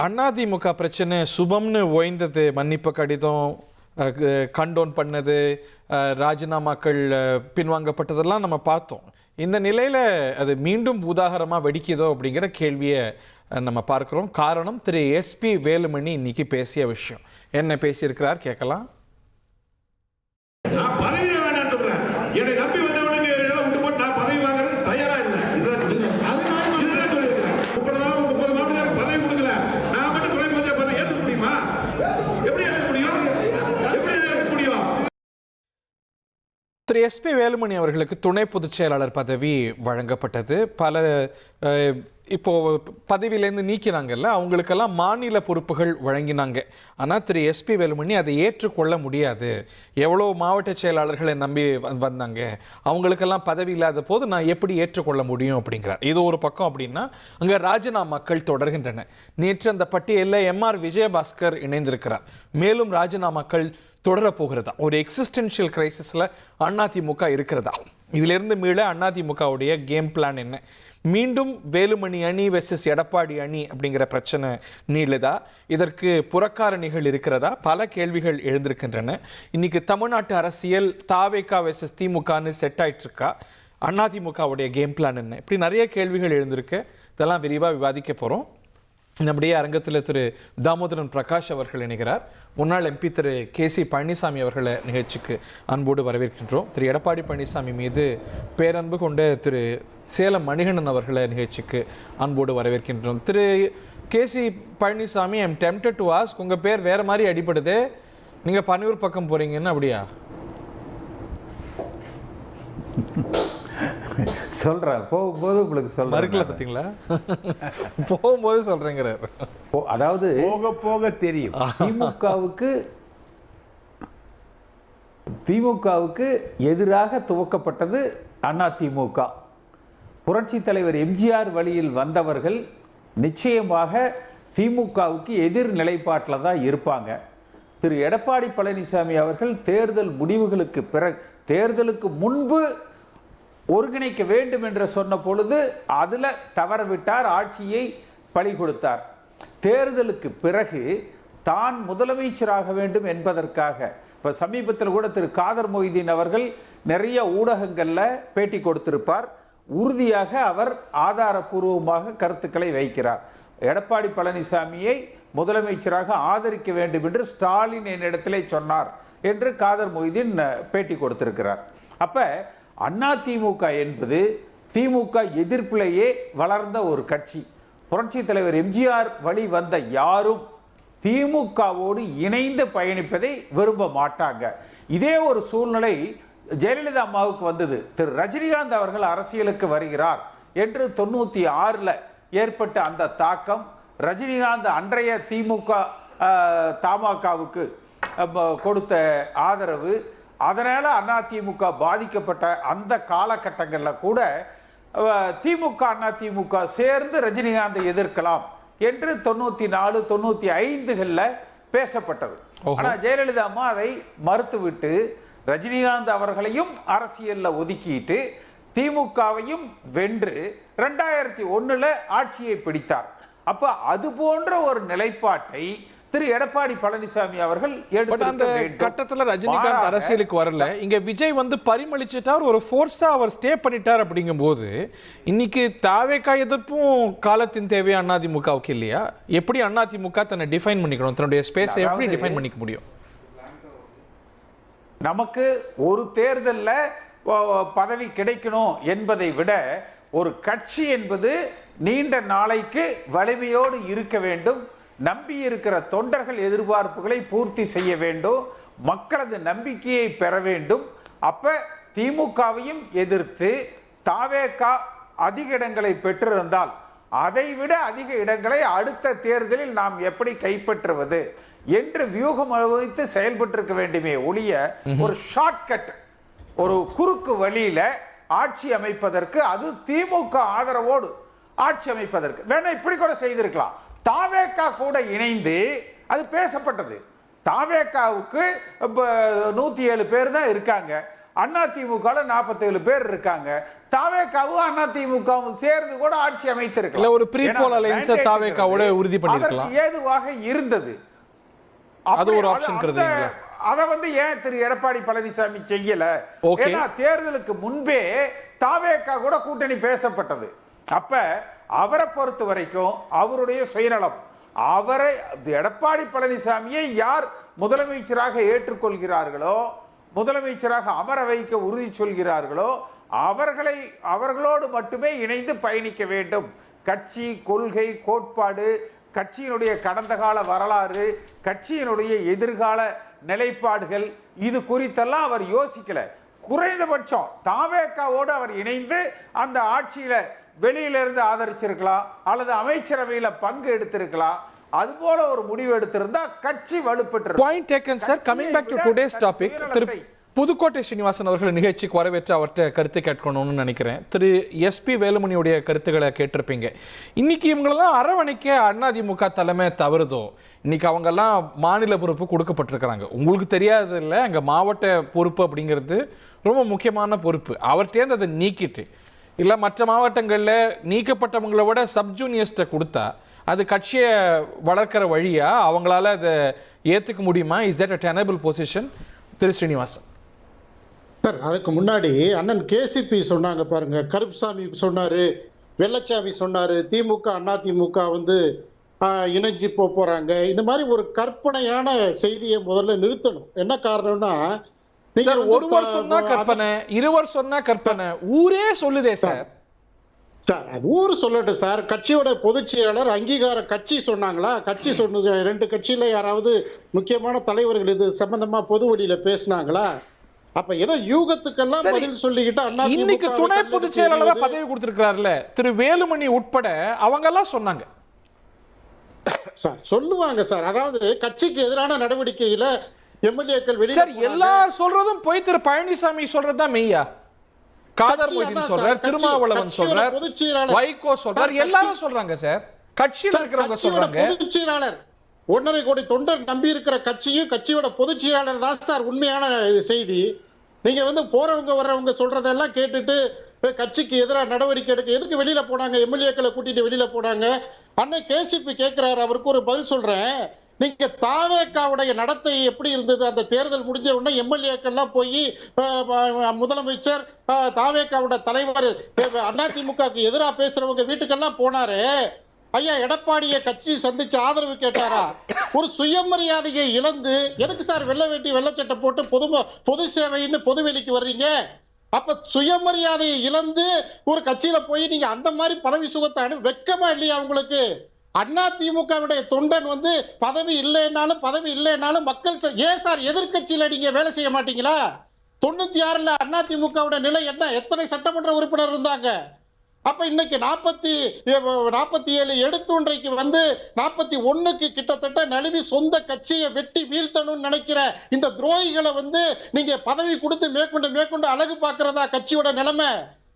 அதிமுக பிரச்சனை சுபம்னு ஓய்ந்தது, மன்னிப்பு கடிதம் கண்டோன் பண்ணது, ராஜினாமாக்கள் பின்வாங்கப்பட்டதெல்லாம் நம்ம பார்த்தோம். இந்த நிலையில் அது மீண்டும் உதாகரமாக வெடிக்குதோ அப்படிங்கிற கேள்வியை நம்ம பார்க்குறோம். காரணம், திரு எஸ்பி வேலுமணி இன்னைக்கு பேசிய விஷயம். என்ன பேசியிருக்கிறார் கேட்கலாம். திரு எஸ்பி வேலுமணி அவர்களுக்கு துணை பொதுச் செயலாளர் பதவி வழங்கப்பட்டது. பல இப்போ பதவியிலேருந்து நீக்கினாங்கல்ல, அவங்களுக்கெல்லாம் மாநில பொறுப்புகள் வழங்கினாங்க. ஆனால் திரு எஸ்பி வேலுமணி அதை ஏற்றுக்கொள்ள முடியாது. எவ்வளோ மாவட்ட செயலாளர்களை நம்பி வந்தாங்க, அவங்களுக்கெல்லாம் பதவி இல்லாத போது நான் எப்படி ஏற்றுக்கொள்ள முடியும் அப்படிங்கிறார். இது ஒரு பக்கம். அப்படின்னா அங்கே ராஜினாமாக்கள் தொடர்கின்றன. நேற்று அந்த பட்டியலில் எம்ஆர் விஜயபாஸ்கர் இணைந்திருக்கிறார். மேலும் ராஜினாமாக்கள் தொடரப்போகிறதா? ஒரு எக்ஸிஸ்டென்ஷியல் கிரைசிஸில் அதிமுக இருக்கிறதா? இதிலிருந்து மீள அதிமுகவுடைய கேம் பிளான் என்ன? மீண்டும் வேலுமணி அணி வெர்சஸ் எடப்பாடி அணி அப்படிங்கிற பிரச்சனை நீளுதா? இதற்கு புறக்காரணிகள் இருக்கிறதா? பல கேள்விகள் எழுந்திருக்கின்றன. இன்னைக்கு தமிழ்நாட்டு அரசியல் தாவேகா வெர்சஸ் திமுகன்னு செட் ஆயிட்டு இருக்கா? அதிமுகவுடைய கேம் பிளான் என்ன? இப்படி நிறைய கேள்விகள் எழுந்திருக்கு. இதெல்லாம் விரிவாக விவாதிக்க போகிறோம். நம்முடைய அரங்கத்தில் திரு தாமோதரன் பிரகாஷ் அவர்கள் இணைகிறார். முன்னாள் எம்பி திரு கேசி பழனிசாமி அவர்களை நிகழ்ச்சிக்கு அன்போடு வரவேற்கின்றோம். திரு எடப்பாடி பழனிசாமி மீது பேரன்பு கொண்ட திரு சேலம் மணிகண்டன் அவர்களை நிகழ்ச்சிக்கு அன்போடு வரவேற்கின்றோம். திரு KC Palaniswami, I'm tempted to ask, உங்கள் பேர் வேறு மாதிரி அடிபடுது, நீங்கள் பன்னியூர் பக்கம் போகிறீங்கன்னு அப்படியா? சொல்கிறேன், போகும்போது உங்களுக்கு சொல்கிறேன். மறுக்கல பார்த்தீங்களா? போகும்போது சொல்கிறேங்கிற. அதாவது போக போக தெரியும். திமுகவுக்கு எதிராக துவக்கப்பட்டது அதிமுக. புரட்சி தலைவர் எம்ஜிஆர் வழியில் வந்தவர்கள் நிச்சயமாக திமுகவுக்கு எதிர் நிலைப்பாட்டில் தான் இருப்பாங்க. திரு எடப்பாடி பழனிசாமி அவர்கள் தேர்தல் முடிவுகளுக்கு பிறகு, தேர்தலுக்கு முன்பு ஒருங்கிணைக்க வேண்டும் என்று சொன்ன பொழுது அதில் தவறவிட்டார், ஆட்சியை பறி கொடுத்தார். தேர்தலுக்கு பிறகு தான் முதலமைச்சராக வேண்டும் என்பதற்காக இப்போ சமீபத்தில் கூட திரு காதர் மொய்தீன் அவர்கள் நிறைய ஊடகங்களில் பேட்டி கொடுத்திருப்பார். உறுதியாக அவர் ஆதாரபூர்வமாக கருத்துக்களை வைக்கிறார். எடப்பாடி பழனிசாமியை முதலமைச்சராக ஆதரிக்க வேண்டும் என்று ஸ்டாலின் என்னிடத்திலே சொன்னார் என்று காதர் மொய்தீன் பேட்டி கொடுத்திருக்கிறார். அப்போ அதிமுக என்பது திமுக எதிர்ப்பிலேயே வளர்ந்த ஒரு கட்சி. புரட்சி தலைவர் எம்ஜிஆர் வழி வந்த யாரும் திமுகவோடு இணைந்து பயணிப்பதை விரும்ப மாட்டாங்க. இதே ஒரு சூழ்நிலை ஜெயலலிதா அம்மாவுக்கு வந்தது. திரு ரஜினிகாந்த் அவர்கள் அரசியலுக்கு வருகிறார் என்று 96 ஏற்பட்ட அந்த தாக்கம், ரஜினிகாந்த் அன்றைய திமுக தமாகவுக்கு கொடுத்த ஆதரவு, அதனால அதிமுக பாதிக்கப்பட்ட அந்த காலகட்டங்களில் கூட திமுக அதிமுக சேர்ந்து ரஜினிகாந்தை எதிர்க்கலாம் என்று 94, 95 பேசப்பட்டது. ஆனால் ஜெயலலிதா அம்மா அதை மறுத்துவிட்டு ரஜினிகாந்த் அவர்களையும் அரசியலில் ஒதுக்கிட்டு திமுகவையும் வென்று 2001 ஆட்சியை பிடித்தார். அப்ப அது போன்ற ஒரு நிலைப்பாட்டை திரு எடப்பாடி பழனிசாமி அவர்கள் அந்த கட்டத்துல ரஜினிகாந்த் அரசியலுக்கு வரல. இங்க விஜய் வந்து பரிமளிச்சிட்டார், ஒரு ஃபோர்ஸா அவர் ஸ்டே பண்ணிட்டார். அப்படிங்கும் போது இன்னைக்கு தாவேகா எதிர்ப்பும் காலத்தின் தேவை அதிமுகவுக்கு இல்லையா? எப்படி அதிமுக தன்னை டிஃபைன் பண்ணிக்கணும், தன்னுடைய ஸ்பேஸை எப்படி டிஃபைன் பண்ணிக்க முடியும்? நமக்கு ஒரு தேர்தலில் பதவி கிடைக்கணும் என்பதை விட ஒரு கட்சி என்பது நீண்ட நாளைக்கு வலிமையோடு இருக்க வேண்டும். நம்பி இருக்கிற தொண்டர்கள் எதிர்பார்ப்புகளை பூர்த்தி செய்ய வேண்டும், மக்களது நம்பிக்கையை பெற வேண்டும். அப்ப திமுகவையும் எதிர்த்து தாவேகா அதிக இடங்களை பெற்றிருந்தால் அதைவிட அதிக இடங்களை அடுத்த தேர்தலில் நாம் எப்படி கைப்பற்றுவது என்று வியூகம் அனுபவித்து செயல்பட்டிருக்க வேண்டுமே ஒழிய ஒரு ஷார்ட்கட், ஒரு குறுக்கு வழியில ஆட்சி அமைப்பதற்கு, அது திமுக ஆதரவோடு ஆட்சி அமைப்பதற்கு வேணா இப்படி கூட செய்திருக்கலாம். தாவேகா கூட இணைந்து அது பேசப்பட்டது. தாவேகாவுக்கு 107 பேர் தான் இருக்காங்க. அதிமுக 47 பேர் இருக்காங்க. தாவேகாவும் அதிமுகவும் சேர்ந்து கூட ஆட்சி அமைத்திருக்கலாம். ஒரு ப்ரீபோல் அலையன்ஸ் தாவேகாவோட உறுதி பண்ணிருக்கலாம். ஏதுவாக இருந்தது. அது ஒரு ஆப்ஷன் கருதுறீங்களா? அத ஏன் திரு எடப்பாடி பழனிசாமி செய்யல? ஏன்னா தேர்தலுக்கு முன்பே தாவேகா கூட கூட்டணி பேசப்பட்டது. அப்ப அவரை பொறுத்த வரைக்கும் அவருடைய சுயநலம், அவரை எடப்பாடி பழனிசாமியை யார் முதலமைச்சராக ஏற்றுக்கொள்கிறார்களோ, முதலமைச்சராக அமர வைக்க உறுதி சொல்கிறார்களோ அவர்களோடு மட்டுமே இணைந்து பயணிக்க வேண்டும். கட்சி, கொள்கை, கோட்பாடு, கட்சியினுடைய கடந்த கால வரலாறு, கட்சியினுடைய எதிர்கால நிலைப்பாடுகள், இது குறித்தெல்லாம் அவர் யோசிக்கல. குறைந்தபட்சம் தாவேகாவோடு அவர் இணைந்து அந்த ஆட்சியில வெளியில இருந்து ஆதரிச்சிருக்கலாம், அல்லது அமைச்சரவையில பங்கு எடுத்திருக்கலாம். அது போல ஒரு முடிவு எடுத்திருந்தா கட்சி வலுப்பெற்று. Point taken sir. Coming back to today's topic, திரு புதுக்கோட்டை ஸ்ரீனிவாசன் அவர்கள் நிகழ்ச்சிக்கு வரவேற்று அவர்கிட்ட கருத்து கேட்கணும்னு நினைக்கிறேன். திரு எஸ்பி வேலுமணியுடைய கருத்துக்களை கேட்டிருப்பீங்க. இன்னைக்கு இவங்களெல்லாம் அரவணைக்க அதிமுக தலைமை தவறுதோ? இன்னைக்கு அவங்கெல்லாம் மாநில பொறுப்பு கொடுக்கப்பட்டிருக்கிறாங்க. உங்களுக்கு தெரியாது இல்லை, அங்கே மாவட்ட பொறுப்பு அப்படிங்கிறது ரொம்ப முக்கியமான பொறுப்பு. அவர்கிட்டேருந்து அதை நீக்கிட்டு இல்லை மற்ற மாவட்டங்களில் நீக்கப்பட்டவங்களை விட சப்ஜூனியர்ஸ்ட்டை கொடுத்தா அது கட்சியை வளர்க்கிற வழியா? அவங்களால அதை ஏற்றுக்க முடியுமா? Is that a tenable position? Thiru Srinivasan sir, அதுக்கு முன்னாடி அண்ணன் கேசிபி சொன்னாங்க பாருங்க, கருப்சாமி சொன்னாரு, வெள்ளச்சாமி சொன்னாரு, திமுக அதிமுக இணைஞ்சு போறாங்க. இந்த மாதிரி ஒரு கற்பனையான செய்தியை முதல்ல நிறுத்தணும். என்ன காரணம்னா, ஒருவர் சொன்னா கற்பனை, இருவர் சொன்னா கற்பனை, ஊரே சொல்லுதே சார். சார் அது ஊர் சொல்லட்டும் சார். கட்சியோட பொதுச் செயலாளர் அங்கீகார கட்சி சொன்னாங்களா? கட்சி சொன்னது 2 கட்சியில யாராவது முக்கியமான தலைவர்கள் இது சம்பந்தமா பொது வழியில பேசினாங்களா? அப்ப ஏதோ யூகத்துக்கெல்லாம் பதில் சொல்லிக்கிட்டு இன்னைக்கு துணை பொதுச் செயலாளர் பதவி கொடுத்திருக்கிறார்ல திரு வேலுமணி உட்பட அவங்க எல்லாம் சொன்னாங்க சார். சொல்லுவாங்க சார். அதாவது கட்சிக்கு எதிரான நடவடிக்கையில எம்எல்ஏக்கள் வெளியே சார் எல்லாரும் சொல்றதும் போய் திரு பழனிசாமி சொல்றதுதான் மெய்யா? காதர் மொய்தீன் சொல்றார், திருமாவளவன் சொல்றார், வைகோ சொல்றார், எல்லாரும் சொல்றாங்க சார். கட்சியில் இருக்கிறவங்க சொல்றாங்க. பொதுச் செயலாளர் 1.5 கோடி தொண்டர் நம்பி இருக்கிற கட்சியும் கட்சியோட பொதுச் செயலாளர் தான் சார் உண்மையான செய்தி. நீங்க போறவங்க வர்றவங்க சொல்றதெல்லாம் கேட்டுட்டு கட்சிக்கு எதிராக நடவடிக்கை எடுக்க எதுக்கு வெளியில போனாங்க? எம்எல்ஏக்களை கூட்டிட்டு வெளியில போனாங்க. அண்ணன் கேசிபி கேட்கிறாரு, அவருக்கு ஒரு பதில் சொல்றேன். நீங்க தாவேகாவுடைய நடத்தை எப்படி இருந்தது? அந்த தேர்தல் முடிஞ்ச உடனே எம்எல்ஏக்கள்லாம் போய் முதலமைச்சர், தாவேகாவோட தலைவர், அதிமுகவுக்கு எதிராக பேசுறவங்க வீட்டுக்கெல்லாம் போனாரு. ஐயா எடப்பாடியை கட்சி சந்திச்சு ஆதரவு கேட்டாரா? ஒரு சுயமரியாதையை இழந்து எதுக்கு சார் வெள்ளை வேட்டி வெள்ளச்சட்டை போட்டு பொது சேவைன்னு பொது வெளிக்கு வர்றீங்க? அப்ப சுயமரியாதையை இழந்து ஒரு கட்சியில போய் நீங்க அந்த மாதிரி பதவி சுகத்தை வெட்கமா இல்லையா உங்களுக்கு? அதிமுகவுடைய தொண்டன் பதவி இல்லைன்னாலும் மக்கள் ஏன் சார் எதிர்கட்சியில நீங்க வேலை செய்ய மாட்டீங்களா? 96ல அதிமுகவுடைய நிலை என்ன? எத்தனை சட்டமன்ற உறுப்பினர் இருந்தாங்க? அப்ப இன்னைக்கு 47 எடுத்துன்றைக்கு 41க்கு கிட்டத்தட்ட நழுவி சொந்த கட்சியை வெட்டி வீழ்த்தணும்னு நினைக்கிற இந்த துரோகிகளை நீங்க பதவி கொடுத்து மேற்கொண்டு அழகு பார்க்கிறதா கட்சியோட நிலைமை?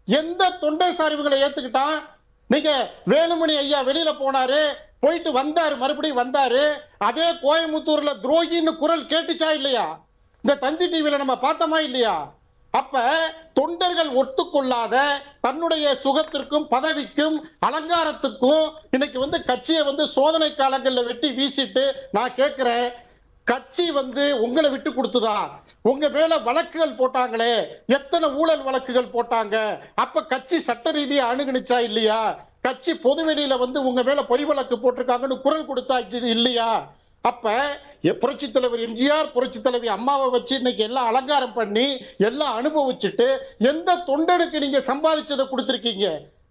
எந்த தொண்டை சார்புகளை ஏத்துக்கிட்டான்? நீங்க வேலுமணி ஐயா வெளியில போனாரு, போயிட்டு வந்தாரு, மறுபடியும் வந்தாரு. அதே கோயம்புத்தூர்ல துரோகின்னு குரல் கேட்டுச்சா இல்லையா? இந்த தந்தி டிவியில நம்ம பார்த்தோமா இல்லையா? அப்ப தொண்டர்கள் ஒத்துக்கொள்ளாத தன்னுடைய சுகத்திற்கும் பதவிக்கும் அலங்காரத்துக்கும் இன்னைக்கு கட்சியை சோதனை காலங்களில் வெட்டி வீசிட்டு நான் கேட்கிறேன், கட்சி உங்களை விட்டு கொடுத்துதா? உங்க மேல வழக்குகள் போட்டாங்களே, எத்தனை ஊழல் வழக்குகள் போட்டாங்க. அப்ப கட்சி சட்ட ரீதியா அணுகுனிச்சா இல்லையா? கட்சி பொதுவெளியில உங்க மேல பொய் வழக்கு போட்டிருக்காங்கன்னு குரல் கொடுத்தா இல்லையா? அப்ப புரட்சி தலைவர் எம்ஜிஆர், புரட்சி தலைவி அம்மாவை வச்சு இன்னைக்கு எல்லாம் அலங்காரம் பண்ணி எல்லாம் அனுபவிச்சுட்டு எந்த தொண்டனுக்கு நீங்க சம்பாதிச்சதை கொடுத்திருக்கீங்க?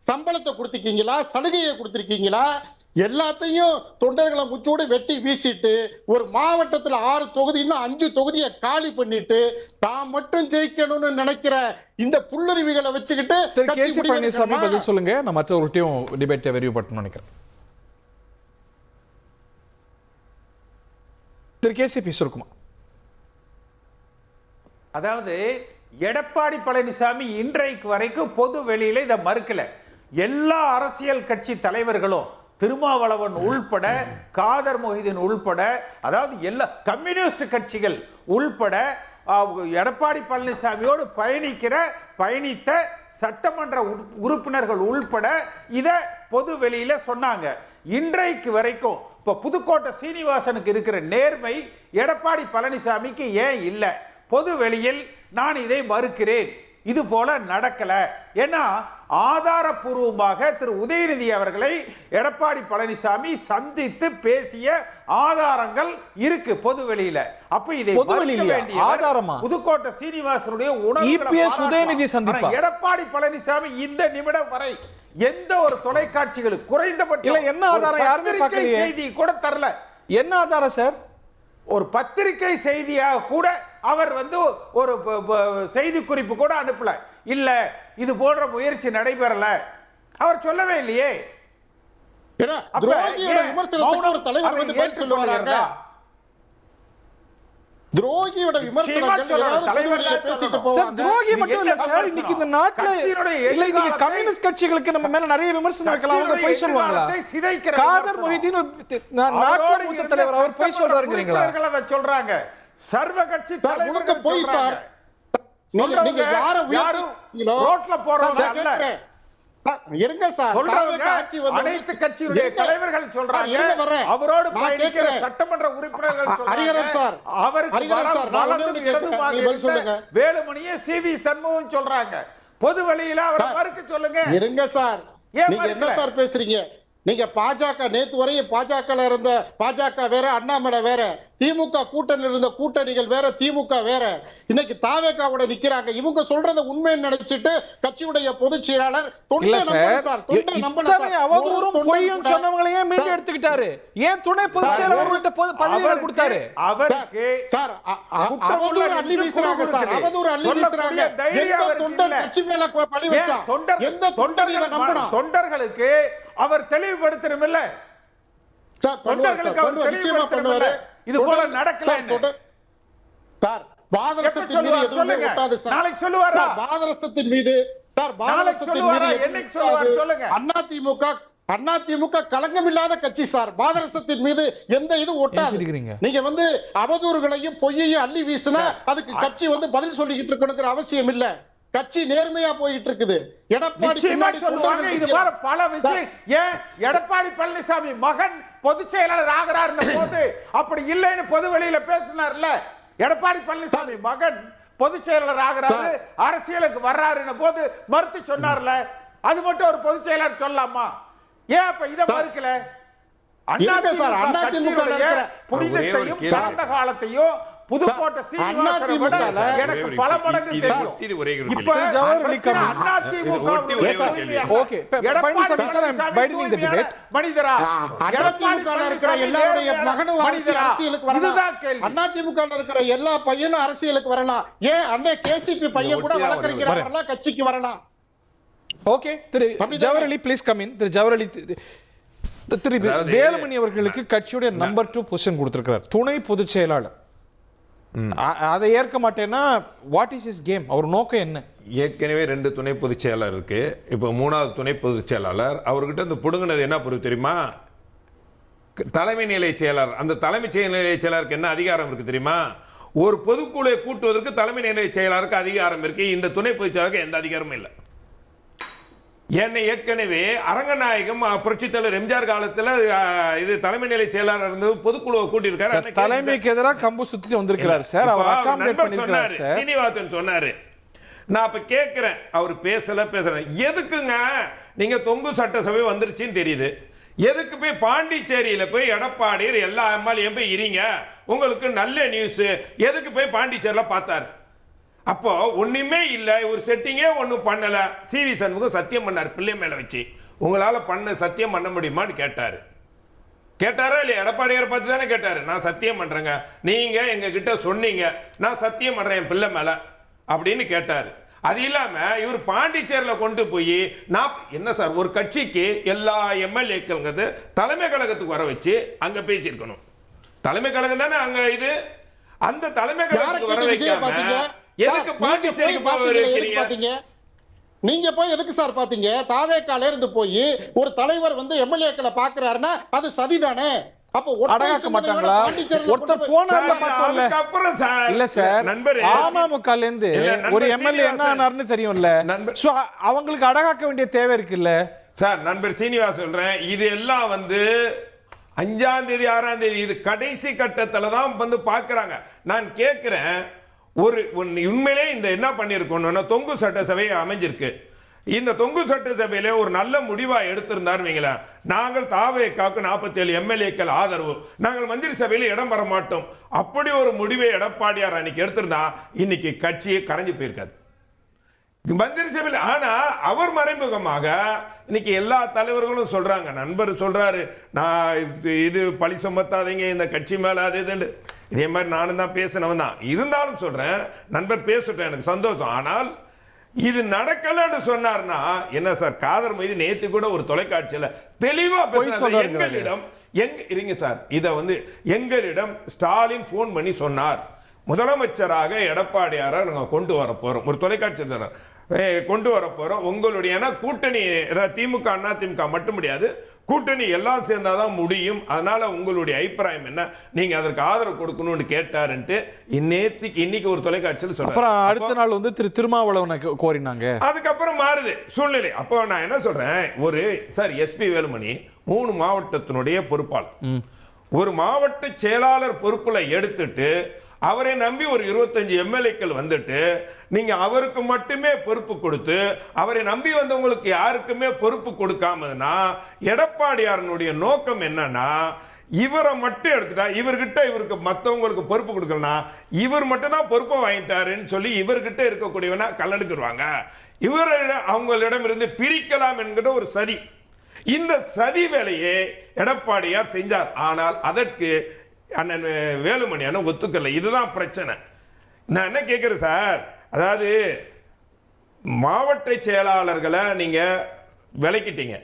சம்பளத்தை கொடுத்திருக்கீங்களா? சலுகையை கொடுத்திருக்கீங்களா? எல்லாத்தையும் தொண்டர்களை முச்சோடு வெட்டி வீசிட்டு ஒரு மாவட்டத்தில் 6 தொகுதி இன்னும் 5 தொகுதியை காலி பண்ணிட்டு தான் மட்டும் ஜெயிக்கணும்னு நினைக்கிற இந்த புல்லறிவுகளை வச்சுக்கிட்டு கேசி பழனிசாமி பதில் சொல்லுங்க. நான் மற்றவர்கிட்டையும் டிபேட்டை விரிவு பட்டணும்னு நினைக்கிறேன். திரு கேசிபி சுருக்குமா. அதாவது எடப்பாடி பழனிசாமி இன்றைக்கு வரைக்கும் பொது வெளியில இதை மறுக்கல. எல்லா அரசியல் கட்சி தலைவர்களும், திருமாவளவன் உள்பட, காதர் மொஹிதீன் உள்பட, அதாவது எல்லா கம்யூனிஸ்ட் கட்சிகள் உள்பட எடப்பாடி பழனிசாமியோடு பயணித்த சட்டமன்ற உறுப்பினர்கள் உள்பட இத பொது வெளியில சொன்னாங்க. இன்றைக்கு வரைக்கும் இப்ப புதுக்கோட்டை சீனிவாசனுக்கு இருக்கிற நேர்மை எடப்பாடி பழனிசாமிக்கு ஏன் இல்லை? பொது வெளியில் நான் இதை மறுக்கிறேன், இது போல நடக்கல. ஏன்னா ஆதாரப்பூர்வமாக திரு உதயநிதி அவர்களை எடப்பாடி பழனிசாமி சந்தித்து பேசிய ஆதாரங்கள் இருக்கு பொது வெளியில. அப்ப இதை மறுக்க வேண்டிய ஆதாரமா புதுக்கோட்டை சீனிவாசனுடைய உதயநிதி சந்திப்பு. எடப்பாடி பழனிசாமி இந்த நிமிடம் வரை எந்த ஒரு தொலைக்காட்சிகளுக்கு குறைந்தபட்சம் என்ன ஆதாரம் யாருமே பார்க்கலையே, செய்தி கூட தரல. என்ன ஆதாரம் சார்? ஒரு பத்திரிகை செய்தியாக கூட அவர் ஒரு செய்தி குறிப்பு கூட அனுப்பல. இல்ல இது போன்ற முயற்சி நடைபெறல அவர் சொல்லவே இல்லையே. துரோகியோட விமர்சனங்கள் துரோகி மட்டும் இல்ல சார், இன்னைக்கு இந்த நாட்டுல இல்ல இன்னைக்கு கம்யூனிஸ்ட் கட்சிகளுக்கு நம்ம மேல நிறைய விமர்சனம் வைக்கலாம். அவங்க போய் சொல்லுவாங்களா? காதர் மொஹிதீன் நாட்டோட மூத்த தலைவர், அவர் போய் சொல்றாருங்களா? சொல்றாங்க சர்வ கட்சி தலைவர்கள் போய் சார். நீங்க யாரும் ரோட்ல போறவங்க இருங்க சார், அனைத்து கட்சியுடைய தலைவர்கள் சொல்றாங்க, அவரோடு பயணிக்கிற சட்டமன்ற உறுப்பினர்கள் சொல்றாங்க, அவருக்கு வலதும் இடதுமாக இருந்த வேலுமணியை சி.வி. சண்முகம் சொல்றாங்க. பொது வழியில அவரை மறுக்க சொல்லுங்க. இருங்க சார், நீங்க என்ன சார் பேசுறீங்க? நீங்க பாஜக நேத்து வரையும் பாஜக இருந்த பாஜக வேற, அண்ணாமலை வேற, திமுக கூட்டணி இருந்த கூட்டணிகள் வேற, திமுக வேற. இன்னைக்கு தாவேகாவோட நிக்கிறாங்க. இவங்க சொல்றத உண்மைன்னு நினைச்சிட்டு கட்சியுடைய பொதுச் செயலாளர் அவதூறும் பொய்யும் சொன்னவங்களையே மீண்டும் எடுத்துக்கிட்டாரு. ஏன் துணை பொதுச் செயலாளர் பதவியை கொடுத்தாரு? அவருக்கு சார் அவதூறு அள்ளி வீசுறாங்க சார், அவதூறு அள்ளி வீசுறாங்க. தொண்டர் கட்சி மேல பழி வச்சா எந்த தொண்டர் இத நம்பணும்? தொண்டர்களுக்கு அவர் தெளிவுபடுத்தணும் இல்ல, தொண்டர்களுக்கு அவர் தெளிவுபடுத்தணும் இல்ல, இது போல நடக்கல சார். பாதரசத்தின் மீது எதுவுமே ஒட்டாது சார். நாளைக்கு சொல்லுவாரா? பாதரசத்தின் மீது சார், பாதரசத்தின் மீது என்னைக்கு சொல்லுவார் சொல்லுங்க. அதிமுக களங்கமில்லாத கட்சி சார். பாதரசத்தின் மீது எந்த இது ஒட்டாது. நீங்க அவதூறுகளையும் பொய்யையும் அள்ளி வீசினா அதுக்கு கட்சி பதில் சொல்லிக்கிட்டு இருக்கணுங்கிற அவசியம் இல்ல. கட்சி நேர்மையா போயிட்டு இருக்குது. எடப்பாடி சொல்லுவாங்க இது மாதிரி பல விஷயம். ஏன் எடப்பாடி பழனிசாமி மகன் பொதுச் செயலாளர் ஆகிறாருன்னு போது அப்படி இல்லைன்னு பொது வெளியில பேசினார்ல. எடப்பாடி பழனிசாமி மகன் பொதுச் செயலாளர் ஆகிறாரு, அரசியலுக்கு வர்றாருன்னு போது மறுத்து சொன்னார்ல. அது மட்டும் ஒரு பொதுச் செயலாளர் சொல்லலாமா? ஏன் அப்ப இத மறுக்கல? புனிதத்தையும் கடந்த காலத்தையும் புதுக்கோட்டை சீனிவாசனை விட எனக்கு பல மடங்கு தெரியும். இப்ப மனிதரா அதிமுக இருக்கிற எல்லா பையனும் அரசியலுக்கு வரலாம். ஏன் அண்ணே கேசிபி பையன் கூட வழக்கறிஞர் கட்சிக்கு வரலாம். ஓகே, திரு ஜவஹர்லி ப்ளீஸ் கம் இன். திரு ஜவஹர்லி, திரு வேலுமணி அவர்களுக்கு கட்சியுடைய நம்பர் 2 பொசிஷன் கொடுத்திருக்கிறார், துணை பொதுச் செயலாளர். அதை ஏற்க மாட்டேன்னா வாட் இஸ் இஸ் கேம்? அவர் நோக்கம் என்ன? ஏற்கனவே 2 துணை பொதுச் செயலாளர் இருக்கு. இப்போ 3வது துணை பொதுச் செயலாளர் அவர்கிட்ட இந்த புடுங்கினது என்ன பொருள் தெரியுமா? தலைமை நிலை செயலாளர். அந்த தலைமை நிலை செயலாளருக்கு என்ன அதிகாரம் இருக்கு தெரியுமா? ஒரு பொதுக்குழுவை கூட்டுவதற்கு தலைமை நிலை செயலாளருக்கு அதிகாரம் இருக்கு. இந்த துணை பொதுச் செயலாளருக்கு எந்த அதிகாரமும் இல்லை. என்னை ஏற்கனவே அரங்கநாயகம் புரட்சித் தலைவர் எம்ஜிஆர் காலத்துல இது தலைமை நிலை செயலாளர் இருந்தது, பொதுக்குழுவை கூட்டியிருக்காரு. தலைமைக்கு எதிராக கம்பு சுத்தி வந்திருக்கிறார் சார். அவர் சீனிவாசன் சொன்னாரு. நான் இப்ப கேட்கிறேன், அவர் பேசுறேன். எதுக்குங்க நீங்க தொங்கு சட்டசபை வந்துருச்சுன்னு தெரியுது, எதுக்கு போய் பாண்டிச்சேரியில போய் எடப்பாடி எல்லா எம்எல்ஏ போய் இருங்க, உங்களுக்கு நல்ல நியூஸ், எதுக்கு போய் பாண்டிச்சேரியில பார்த்தாரு? அப்போ ஒண்ணுமே இல்லை, ஒரு செட்டிங்கே ஒன்றும் பண்ணல. சி.வி. சண்முகம் சத்தியம் பண்ணார் பிள்ளை மேல வச்சு, உங்களால சத்தியம் பண்ண முடியுமான்னு கேட்டாரா இல்லையா? எடப்பாடியாரை பார்த்து தானே கேட்டாரு. நான் சத்தியம் பண்றேங்க, நீங்க எங்க கிட்ட சொன்னீங்க, நான் சத்தியம் பண்றேன் என் பிள்ளை மேல அப்படின்னு கேட்டாரு. அது இல்லாம இவர் பாண்டிச்சேரியில கொண்டு போய் நான் என்ன சார், ஒரு கட்சிக்கு எல்லா எம்எல்ஏக்கள் தலைமை கழகத்துக்கு வர வச்சு அங்க பேசியிருக்கணும். தலைமை கழகம் தானே அங்க இது. அந்த தலைமை கழகத்துக்கு வர வைக்காம எதுக்கு பாண்டிச்சேரிக்கு பாத்தீங்க? நீங்க போய் எதுக்கு சார் பாத்தீங்க? தாவேக்கால இருந்து போய் ஒரு தலைவர் எம்எல்ஏக்களை பாக்குறாருன்னா அது சதிதானே. அப்ப ஒற்றை அடகாக்க சிந்தனையோட மாட்டாங்களா? பாண்டிச்சேரியில ஒருத்தர் கொண்டு போய் போனார்ல பார்த்தோம்ல. அதுக்கப்புறம் சார் இல்ல சார், நண்பரே அமமுகல இருந்து இல்ல, நண்பர் ஒரு எம்எல்ஏ என்ன சீனிவாசன். ஆனார்னு தெரியும்ல. நண்பர். சோ அவங்களுக்கு அடகாக்க வேண்டிய தேவை இருக்குல்ல சார். நண்பர் சீனிவாஸ் சொல்றேன், இது எல்லாம் வந்து 5ஆம் தேதி 6ஆம் தேதி இது கடைசி கட்டத்துல தான் வந்து பாக்குறாங்க. நான் கேட்கிறேன், உண்மையிலே இந்த என்ன பண்ணிருக்கோம்னா தொங்கு சட்டசபை அமைஞ்சிருக்கு. இந்த தொங்கு சட்டசபையில ஒரு நல்ல முடிவா எடுத்திருந்தார் வைங்களேன், நாங்கள் தாவேக்காவுக்கு 47 எம்எல்ஏக்கள் ஆதரவு, நாங்கள் மந்திரி சபையில இடம் பெற மாட்டோம், அப்படி ஒரு முடிவை எடப்பாடியார் அன்னைக்கு எடுத்திருந்தா இன்னைக்கு கட்சியை கரைஞ்சு போயிருக்காது மந்திரி சபையில். ஆனா அவர் மறைமுகமாக இன்னைக்கு எல்லா தலைவர்களும் சொல்றாங்க, நண்பர் சொல்றாரு, நான் இது பழி சுமத்தாதீங்க இந்த கட்சி மேல அது இதுன்னு. இதே மாதிரி நானும் தான் பேசினவன் தான், இருந்தாலும் சொல்றேன் நண்பர் பேசட்டும், எனக்கு சந்தோஷம். ஆனால் இது நடக்கலன்னு சொன்னார்னா என்ன சார்? காதர் மீது நேத்து கூட ஒரு தொலைக்காட்சியில தெளிவா பேசுறாரு. எங்களிடம் இருங்க சார், இத வந்து எங்களிடம் ஸ்டாலின் போன் பண்ணி சொன்னார், முதலமைச்சராக எடப்பாடியாரை நாங்கள் கொண்டு வர போறோம், ஒரு தொலைக்காட்சி கொண்டு வர போறோம், உங்களுடைய கூட்டணி திமுக அண்ணா திமுக மட்டும் முடியாது, கூட்டணி எல்லாம் சேர்ந்தாதான் முடியும், அதனால உங்களுடைய அபிப்பிராயம் என்ன, நீங்க அதற்கு ஆதரவு கொடுக்கணும்னு கேட்டாருன்ட்டு இன்னைக்கு ஒரு தொலைக்காட்சியில் சொல்றாரு. அப்புறம் அடுத்த நாள் வந்து திருமாவளவனை கோரினாங்க. அதுக்கப்புறம் மாறுது சூழ்நிலை. அப்போ நான் என்ன சொல்றேன், ஒரு சார் எஸ்பி வேலுமணி 3 மாவட்டத்தினுடைய பொறுப்பாளர், ஒரு மாவட்ட செயலாளர் பொறுப்புல எடுத்துட்டு அவரை நம்பி ஒரு 25 எம்எல்ஏக்கள் வந்துட்டு நீங்க அவருக்கு மட்டுமே பொறுப்பு கொடுத்து அவரை நம்பி வந்தவங்களுக்கு யாருக்குமே பொறுப்பு கொடுக்காமனா எடப்பாடியாரனுடைய நோக்கம் என்னன்னா, இவரை மட்டும் எடுத்துட்டா இவருக்கு மற்றவங்களுக்கு பொறுப்பு கொடுக்கலனா இவர் மட்டும் தான் பொறுப்பை வாங்கிட்டாருன்னு சொல்லி இவர்கிட்ட இருக்கக்கூடியவனா கல்லெடுத்துருவாங்க, அவங்களிடம் இருந்து பிரிக்கலாம் என்கிற ஒரு சதி. இந்த சதி வேலையை எடப்பாடியார் செஞ்சார். ஆனால் அதற்கு அண்ணன் வேலுமணி அண்ணன் ஒத்துக்கல. இதுதான் பிரச்சனை. நான் என்ன கேட்கிறேன் சார், அதாவது மாவட்ட செயலாளர்களை நீங்க விலக்கிட்டீங்க,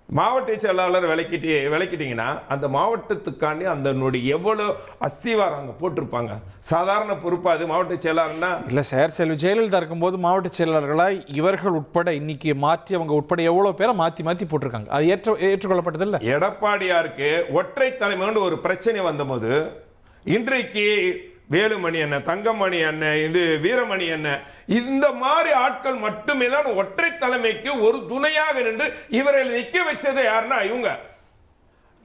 மாவட்ட செயலாளர் விலக்கிட்டீங்கன்னா அந்த மாவட்டத்துக்காண்டி அந்த எவ்வளவு அஸ்திவாரம் அங்க போட்டிருப்பாங்க. சாதாரண பொறுப்பா அது மாவட்ட செயலாளர்னா இல்ல சார், செல்வி ஜெயலலிதா இருக்கும்போது மாவட்ட செயலாளர்களா இவர்கள் உட்பட இன்னைக்கு மாற்றி அவங்க உட்பட எவ்வளவு பேரை மாத்தி போட்டிருக்காங்க. அது ஏற்றுக்கொள்ளப்பட்டது இல்ல. எடப்பாடியாருக்கு ஒற்றை தலைமைன்னு ஒரு பிரச்சனை வந்தபோது இன்றைக்கு வேலுமணி அண்ணன், தங்கமணி அண்ணன், இது வீரமணி அண்ணன், இந்த மாதிரி ஆட்கள் மட்டுமே தான் ஒற்றை தலைமைக்கு ஒரு துணையாக நின்று இவரை நிக்க வச்சது யாருன்னா இவங்க.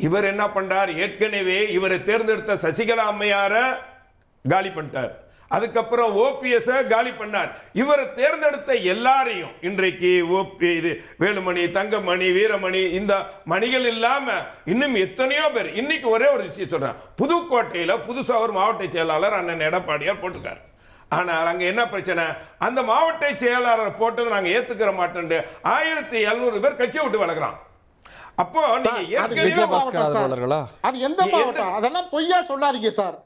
இவர் என்ன பண்றார், ஏற்கனவே இவரை தேர்ந்தெடுத்த சசிகலா அம்மையார காலி பண்ணிட்டார், அதுக்கப்புறம் ஓபிஎஸ் காலி பண்ணார். இவரை தேர்ந்தெடுத்த எல்லாரையும் இன்றைக்கு இது வேலுமணி, தங்கமணி, வீரமணி, இந்த மணிகள் இல்லாம இன்னும் எத்தனையோ பேர். இன்னைக்கு ஒரே ஒரு விஷயம் சொல்றேன், புதுக்கோட்டையில புதுசா ஒரு மாவட்ட செயலாளர் அண்ணன் எடப்பாடியார் போட்டிருக்காரு. ஆனால் அங்க என்ன பிரச்சனை, அந்த மாவட்ட செயலாளர் போட்டது நாங்க ஏத்துக்கிற மாட்டோம், 1700 பேர் கட்சியை விட்டு விலகுறான். அப்போ நீங்க அது எந்த மாவட்டம், அதெல்லாம் பொய்யா சொல்லாதீங்க சார்.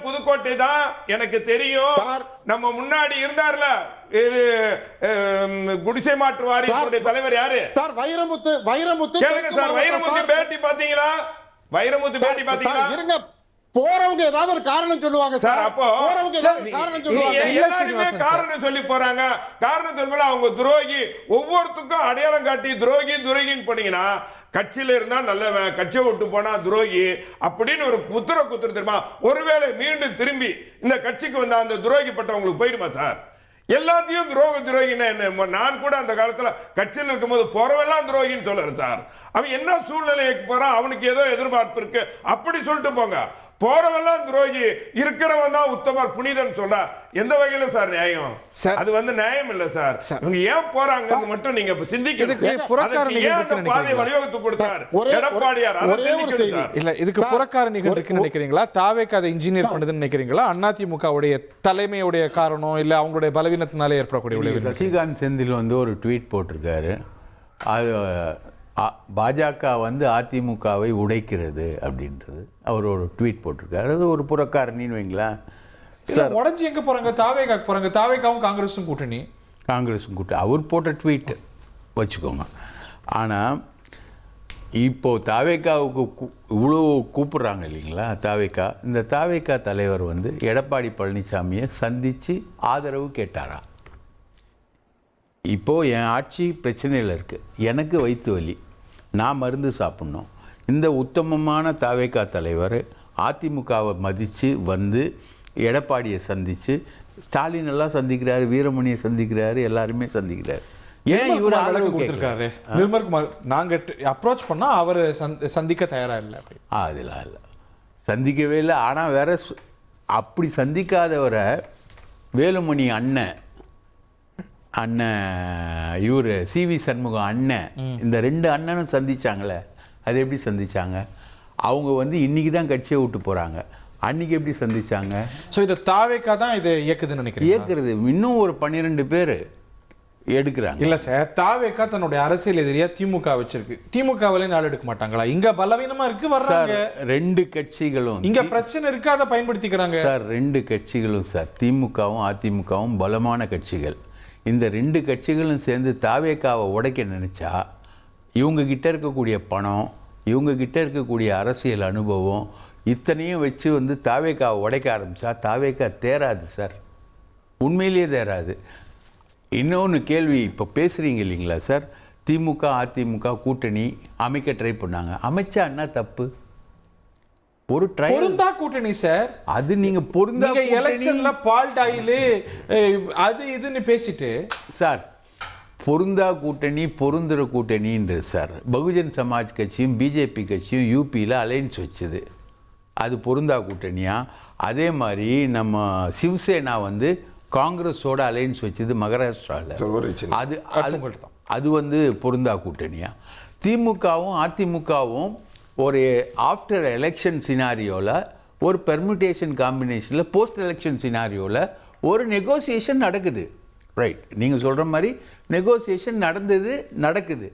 புதுக்கோட்டை தான் எனக்கு தெரியும். நம்ம முன்னாடி இருந்தார்ல குடிசை மாற்று வாரியத்துடைய தலைவர் யாரு சார்? வைரமுத்து. கேளுங்க சார், வைரமுத்து பேட்டி பாத்தீங்களா? வைரமுத்து பேட்டி பாத்தீங்களா? போறவங்க ஏதாவது ஒரு காரணம் சொல்லுவாங்க சார். அப்போ எல்லாருமே காரணம் சொல்லி போறாங்க. காரணம் சொல்ல அவங்க துரோகி, ஒவ்வொருத்துக்கும் அடையாளம் காட்டி துரோகின்னு போனீங்கன்னா கட்சியில இருந்தா நல்லவன், கட்சியை விட்டு போனா துரோகி அப்படின்னு ஒரு முத்திரை குத்துரு தெரியுமா? ஒருவேளை மீண்டும் திரும்பி இந்த கட்சிக்கு வந்த அந்த துரோகி பட்டம் உங்களுக்கு போயிடுமா சார்? எல்லாத்தையும் துரோகின்னா என்ன? நான் கூட அந்த காலத்துல கட்சியில் இருக்கும்போது போறவெல்லாம் துரோகின்னு சொல்லுறேன் சார். அவன் என்ன சூழ்நிலைக்கு போறான், அவனுக்கு ஏதோ எதிர்பார்ப்பு இருக்கு அப்படி சொல்லிட்டு போங்க. போறவெல்லாம் துரோகி, இருக்கிறவன் தான் உத்தமர் புனிதன் சொல்ற எந்த வகையில சார் நியாயம்? அது வந்து நியாயம் இல்ல சார். இவங்க ஏன் போறாங்கன்னு மட்டும் நீங்க சிந்திக்கணும். பாதை வழிவகுத்து கொடுத்தார் எடப்பாடியார், அதை சிந்திக்கணும் சார். இல்ல இதுக்கு புறக்காரணிகள் இருக்குன்னு நினைக்கிறீங்களா? தாவேக்கு அதை இன்ஜினியர் பண்ணுதுன்னு நினைக்கிறீங்களா? அதிமுகவுடைய தலைமையுடைய காரணம் இல்ல அவங்களுடைய பலவீனத்தினால ஏற்படக்கூடிய விளைவு? சசிகாந்த் செந்தில் வந்து ஒரு ட்வீட் போட்டிருக்காரு, அது பாஜக வந்து அதிமுகவை உடைக்கிறது அப்படின்றது அவர் ஒரு ட்வீட் போட்டிருக்காரு. அது ஒரு புறக்காரணின்னு வைங்களேன் சார். உடஞ்சி எங்க போறாங்க? தாவேகாக்கு போறாங்க. தாவேகாவும் காங்கிரஸும் கூட்டணி. அவர் போட்ட ட்வீட் வச்சுக்கோங்க. ஆனால் இப்போ தாவேக்காவுக்கு இவ்வளோ கூப்பிடுறாங்க இல்லைங்களா தாவேக்கா, இந்த தாவேக்கா தலைவர் வந்து எடப்பாடி பழனிசாமியை சந்தித்து ஆதரவு கேட்டாரா? இப்போது என் ஆட்சி பிரச்சனையில் இருக்குது, எனக்கு வயிற்று வலி, நான் மருந்து சாப்பிட்ணும், இந்த உத்தமமான தாவேக்கா தலைவர் அதிமுகவை மதித்து வந்து எடப்பாடியை சந்தித்து, ஸ்டாலின் எல்லாம் சந்திக்கிறாரு, வீரமணியை சந்திக்கிறாரு, எல்லாருமே சந்திக்கிறாரு. ஏன் இவர் ஆதரவு கொடுத்துருக்காரு? நிர்மல்குமார் நாங்க அப்ரோச் பண்ணா அவர் சந்திக்க தயாரா இல்லை. அதெல்லாம் இல்லை, சந்திக்கவே இல்லை. ஆனால் வேற அப்படி சந்திக்காதவரை வேலுமணி அண்ணன் இவர் சிவி சண்முகம் அண்ணன், இந்த 2 அண்ணனும் சந்திச்சாங்களே, அது எப்படி சந்திச்சாங்க? அவங்க வந்து இன்னைக்கு தான் கட்சியை விட்டு போகிறாங்க, அன்னைக்கு எப்படி சந்திச்சாங்க? ஸோ இதை தாவேக்கா தான் இதை இயக்குதுன்னு நினைக்கிறேன். இயக்குறது இன்னும் ஒரு 12 பேர் எடுக்கிறாங்க. இல்ல சார், தாவேக்கா தன்னுடைய அரசியல் எதிரியா திமுக வச்சிருக்கு. திமுகவிலே நாள் எடுக்க மாட்டாங்களா? இங்க பலவீனமா இருக்கு வர்றாங்க. 2 கட்சிகளும் இங்க பிரச்சனை இருக்கு, அதை பயன்படுத்திக்கிறாங்க சார். 2 கட்சிகளும் சார், திமுகவும் அதிமுகவும் பலமான கட்சிகள். இந்த 2 கட்சிகளும் சேர்ந்து தாவேக்காவை உடைக்க நினைச்சா இவங்க கிட்ட இருக்கக்கூடிய பணம், இவங்க கிட்ட இருக்கக்கூடிய அரசியல் அனுபவம் இத்தனையும் வச்சு வந்து தாவேக்காவை உடைக்க ஆரம்பிச்சா தாவேக்கா தேராது சார், உண்மையிலேயே தேராது. இன்னொன்று கேள்வி இப்போ பேசுகிறீங்க இல்லைங்களா சார், திமுக அதிமுக கூட்டணி அமைக்க ட்ரை பண்ணாங்க, அமைச்சா என்ன தப்பு? ஒரு பொருந்தா கூட்டணி சார், அது நீங்க பொருந்தா எலெக்ஷன்ல பால் டாயில் அது இதுன்னு பேசிட்டு சார், பொருந்தா கூட்டணி பொருந்துற கூட்டணின்றது சார். பகுஜன் சமாஜ் கட்சியும் பிஜேபி கட்சியும் யூபியில் அலைன்ஸ் வச்சுது, அது பொருந்தா கூட்டணியா? அதே மாதிரி நம்ம சிவசேனா வந்து காங்கிரஸோட அலைன்ஸ் வச்சது மகாராஷ்டிராவில், அது வந்து பொருந்தா கூட்டணியா? திமுகவும் அதிமுகவும் ஒரு ஆஃப்டர் எலெக்ஷன் சினாரியோவில், ஒரு பெர்முடேஷன் காம்பினேஷனில், போஸ்ட் எலெக்ஷன் சினாரியோவில் ஒரு நெகோசியேஷன் நடக்குது. ரைட், நீங்கள் சொல்கிற மாதிரி நெகோசியேஷன் நடக்குது.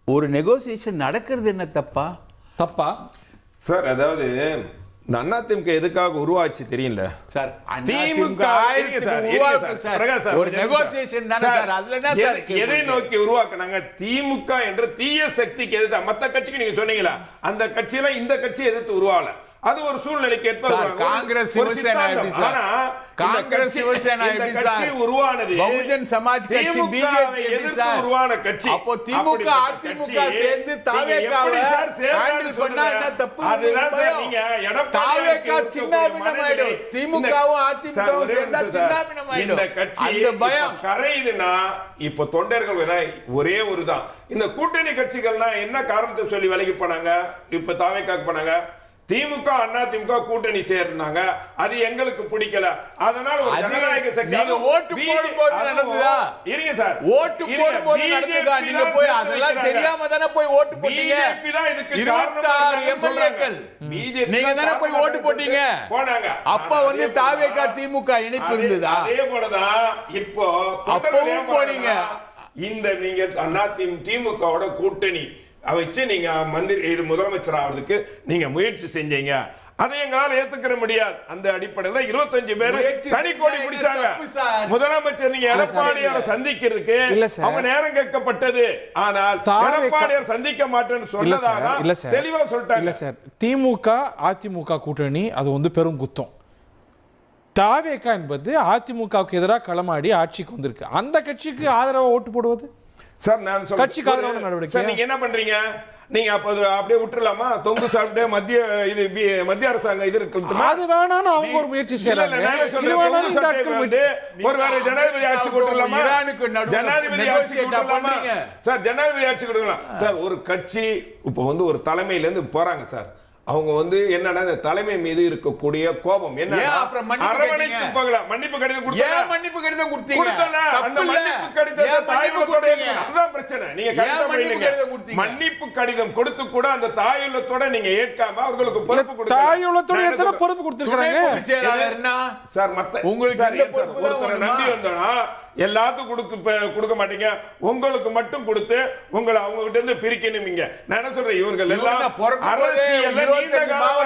ஒரு நெகோசியேஷன் நடக்கிறது என்ன தப்பா சார்? அதாவது அதிமுக எதுக்காக உருவாச்சு தெரியல சார். எதை நோக்கி உருவாக்குனாங்க? திமுக என்ற தீய சக்திக்கு எதிர்த்து. மற்ற கட்சிக்கு நீங்க சொன்னீங்களா, அந்த கட்சியில இந்த கட்சி எதிர்த்து உருவாகல, அது ஒரு சூழ்நிலைக்கு ஏற்ப காங்கிரஸ் சிவசேனா எப்படி சார்? காங்கிரஸ் சிவசேனா எப்படி சார் உருவானது? பகுஜன் சமாஜ் கட்சி பிஜேபி எப்படி சார் உருவான கட்சி? அப்போ திமுக அதிமுக சேர்ந்து தாவேக்காவை ஹேண்டில் பண்ணா என்ன தப்பு? அதுதான் சார், நீங்க தாவேக்கா சின்னாபின்னமாயிடும், திமுகவும் அதிமுகவும் சேர்ந்தா சின்னாபின்னமாயிடும். இந்த கட்சி அந்த பயம் கரையுதுன்னா இப்ப தொண்டர்கள் ஒரே ஒரு தான். இந்த கூட்டணி கட்சிகள்லாம் என்ன காரணத்தை சொல்லி விலகி போனாங்க? இப்ப தாவேக்காக்கு போனாங்க. திமுக அதிமுக கூட்டணி சேர்ந்தாங்க, அது எங்களுக்கு பிடிக்கல, அதனால ஒரு ஜனநாயக சக்தி ஓட்டு போடும்போது நடந்ததா? இருங்க சார், ஓட்டு போடும்போது நடந்ததா? நீங்க போய் அதெல்லாம் தெரியாம தானே போய் ஓட்டு போட்டீங்க. பிஜேபி தான் இதுக்கு 26 எம்எல்ஏக்கள் நீங்க தானே போய் ஓட்டு போட்டீங்க. போனாங்க. அப்ப வந்து தாவேக்கா திமுக இணைப்பு இருந்ததா? அதே போலதான் இப்போ அப்பவும் போனீங்க. இந்த நீங்க திமுகவோட கூட்டணி வச்சு நீங்க முதலமைச்சர் ஆகிறதுக்கு நீங்க முயற்சி செஞ்சீங்க, அதை எங்களால் ஏத்துக்கிற முடியாது. அந்த அடிப்படையில் 25 பேர் தனி கோடி பிடிச்சாங்க. முதலமைச்சர் நீங்க எடப்பாடியாரை சந்திக்கிறதுக்கு அவங்க நேரம் கேட்கப்பட்டது, ஆனால் எடப்பாடியார் சந்திக்க மாட்டேன்னு சொன்னதாக தெளிவா சொல்லிட்டாங்க. இல்ல சார், திமுக அதிமுக கூட்டணி அது வந்து பெரும் குத்தம். தாவேக்கா என்பது அதிமுகவுக்கு எதிராக களமாடி ஆட்சிக்கு வந்திருக்கு, அந்த கட்சிக்கு ஆதரவா ஓட்டு போடுவது சார் நான் கட்சிக்கு ஆதரவான நடவடிக்கை. நீங்க என்ன பண்றீங்க? நீங்க அப்ப அப்படியே விட்டுறலாமா? தொங்கு சாப்பிட்டு மத்திய அரசாங்கம் இது இருக்கு, அது வேணாம்னு அவங்க ஒரு முயற்சி செய்யறாங்க. ஒரு வேற ஜனாதிபதி ஆட்சி கொடுக்கலாமா? ஜனாதிபதி ஆட்சி கொடுக்கலாமா சார்? ஜனாதிபதி ஆட்சி கொடுக்கலாம் சார். ஒரு கட்சி இப்ப வந்து ஒரு தலைமையில இருந்து போறாங்க சார், அவங்க வந்து என்னன்னா இந்த தலைமை மீது இருக்கக்கூடிய கோபம் என்ன, அரவணைத்து போகல, மன்னிப்பு கடிதம் கொடுத்தா, மன்னிப்பு கடிதம் கொடுத்தீங்க, அந்த மன்னிப்பு கடிதத்தை தாயுள்ளத்தோட, அதுதான் பிரச்சனை. நீங்க மன்னிப்பு கடிதம் கொடுத்து கூட அந்த தாயுள்ளத்தோட நீங்க ஏற்காம அவர்களுக்கு பொறுப்பு கொடுத்து, தாயுள்ளத்தோட எத்தனை பொறுப்பு கொடுத்திருக்காங்க சார்? மத்த உங்களுக்கு நம்பி வந்தோம்னா எல்லாத்துக்கும் கொடுக்க மாட்டீங்க, உங்களுக்கு மட்டும் கொடுத்து உங்களை அவங்க கிட்ட இருந்து பிரிக்கணுமீங்க. நான் என்ன சொல்றேன், இவர்கள் எல்லாம் அரசியல்ல நீண்ட காலமா